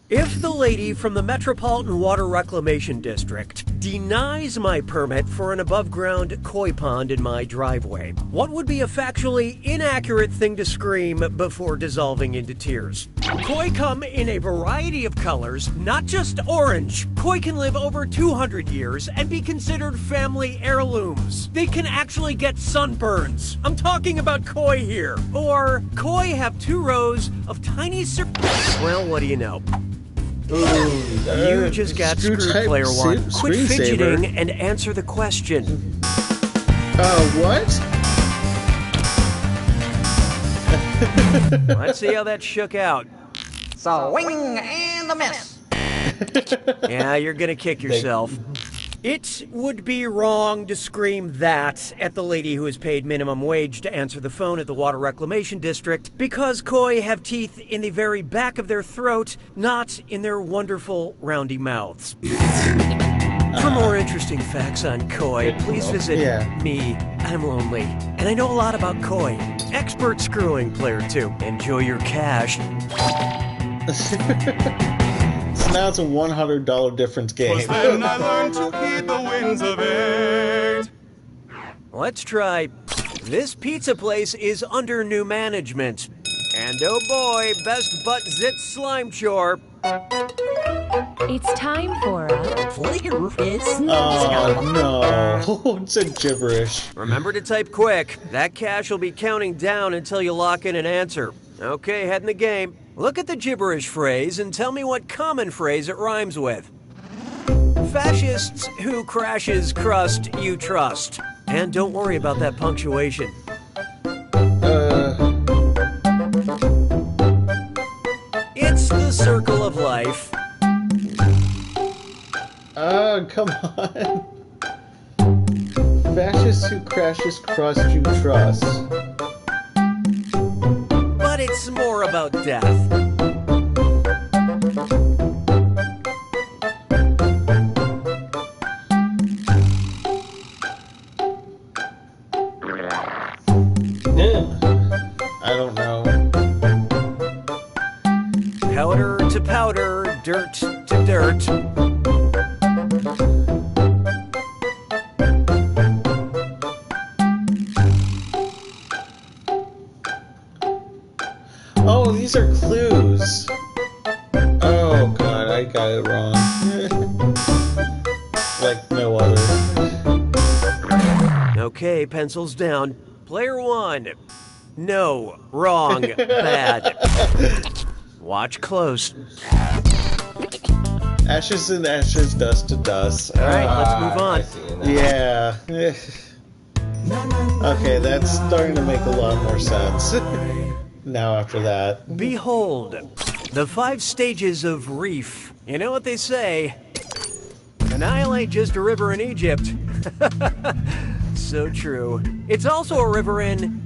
If the lady from the Metropolitan Water Reclamation District denies my permit for an above-ground koi pond in my driveway, what would be a factually inaccurate thing to scream before dissolving into tears? Koi come in a variety of colors, not just orange. Koi can live over 200 years and be considered family heirlooms. They can actually get sunburns. I'm talking about koi here. Or koi have 2 rows of tiny well, what do you know? You just got screwed, player 1. Quit fidgeting and answer the question. What? Let's see how that shook out. Swing and a miss. Yeah, you're gonna kick yourself. It would be wrong to scream that at the lady who is paid minimum wage to answer the phone at the Water Reclamation District because koi have teeth in the very back of their throat, not in their wonderful roundy mouths. For more interesting facts on koi, please visit me. I'm lonely, and I know a lot about koi. Expert screwing, player 2. Enjoy your cash. So now it's a $100 difference game. Then I learned to heed the winds of it. Let's try. This pizza place is under new management. And oh boy, best butt zit slime chore. It's time for a flavor is. Oh no, it's a gibberish. Remember to type quick. That cash will be counting down until you lock in an answer. Okay, head in the game. Look at the gibberish phrase and tell me what common phrase it rhymes with. Fascists who crashes crust you trust. And don't worry about that punctuation. It's the circle of life. Come on. Fascists who crashes crust you trust. But it's more about death. dirt. Oh, these are clues. Oh god, I got it wrong. Like no other. Okay, pencils down. Player 1. No, wrong, bad. Watch close. Ashes and ashes, dust to dust. Alright, let's move on. Yeah. Okay, that's starting to make a lot more sense. Now after that. Behold, the 5 stages of reef. You know what they say? The Nile ain't just a river in Egypt. So true. It's also a river in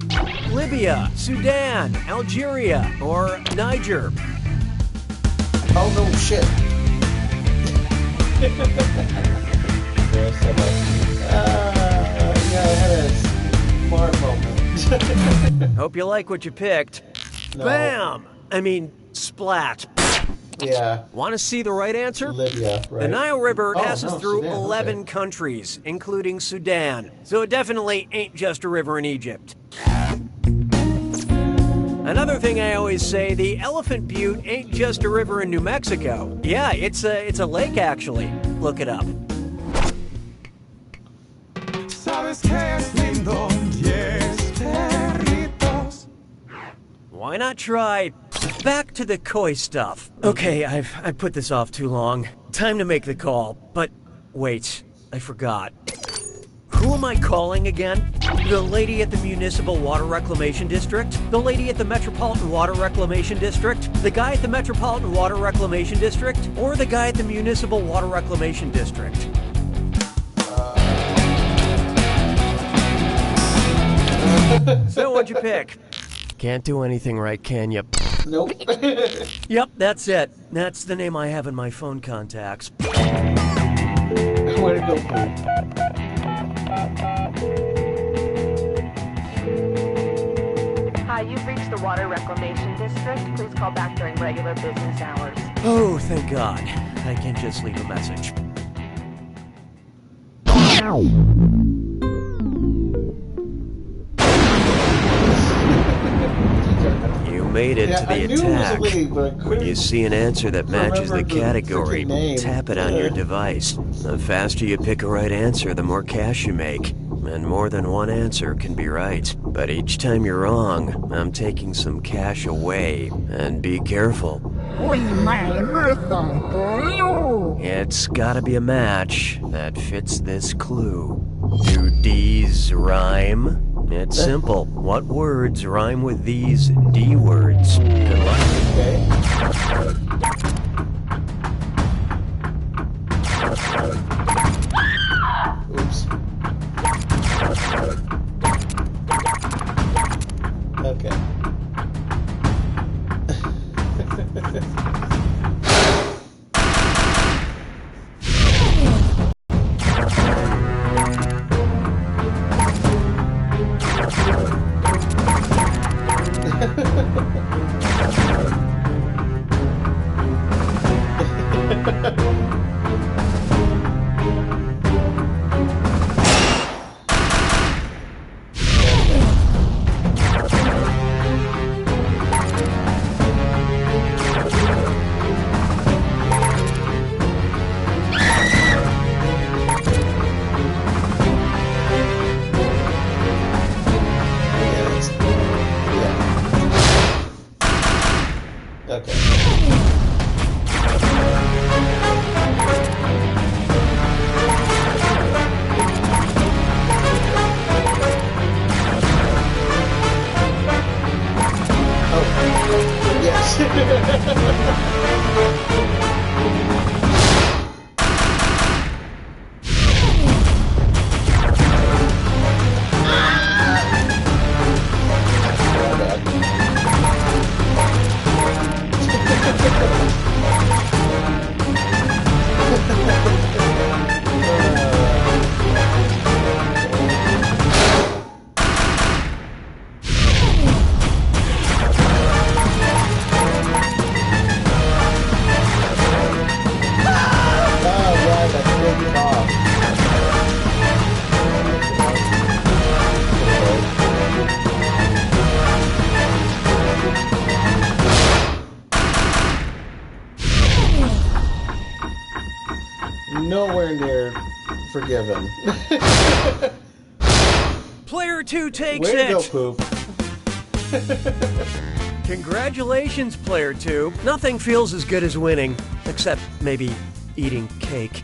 Libya, Sudan, Algeria, or Niger. Oh no, shit. There's so much. Yeah, I had a smart moment. Hope you like what you picked. No. Bam! I mean, splat. Yeah. Want to see the right answer? Libya, right? The Nile River passes through Sudan, 11 okay. countries, including Sudan. So it definitely ain't just a river in Egypt. Another thing I always say, the Elephant Butte ain't just a river in New Mexico. Yeah, it's a lake actually. Look it up. Why not try back to the koi stuff? Okay, I've put this off too long. Time to make the call. But wait, I forgot. Who am I calling again? The lady at the Municipal Water Reclamation District? The lady at the Metropolitan Water Reclamation District? The guy at the Metropolitan Water Reclamation District? Or the guy at the Municipal Water Reclamation District? So what'd you pick? Can't do anything right, can you? Nope. Yep, that's it. That's the name I have in my phone contacts. Where'd it go, Pooh? Hi, you've reached the Water Reclamation District. Please call back during regular business hours. Oh, thank God. I can just leave a message. You made it to the attack. When you see an answer that matches the category, tap it on your device. The faster you pick a right answer, the more cash you make. And more than one answer can be right. But each time you're wrong, I'm taking some cash away. And be careful. It's gotta be a match that fits this clue. Do D's rhyme? It's simple. What words rhyme with these D words? Good luck. Oops. Okay. nowhere near forgiven. Player 2 takes Way it. to go, Poop. Congratulations, Player 2. Nothing feels as good as winning, except maybe eating cake.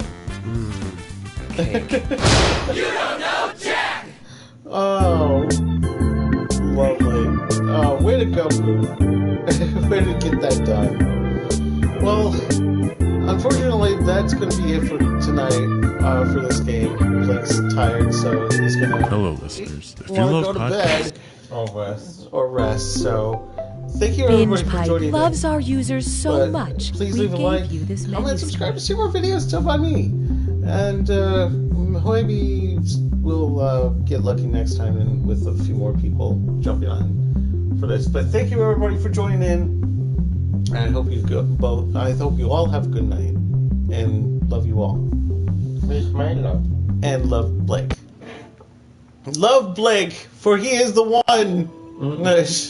Cake. You don't know Jack! Oh, lovely. Oh, way to go, Poop. Way to get that done. Well, unfortunately, that's going to be it for tonight for this game. Blake's tired, so he's going to... Hello, listeners. If you want love to go to podcasts... bed or rest. So, thank you everybody for joining. Binge Pipe loves our users so much. Please we leave a like, comment, subscribe to see more videos still by me. And maybe we'll get lucky next time and with a few more people jumping on for this. But thank you everybody for joining in. And I hope you all have a good night. And love you all. With my love. And love Blake. Love Blake, for he is the one.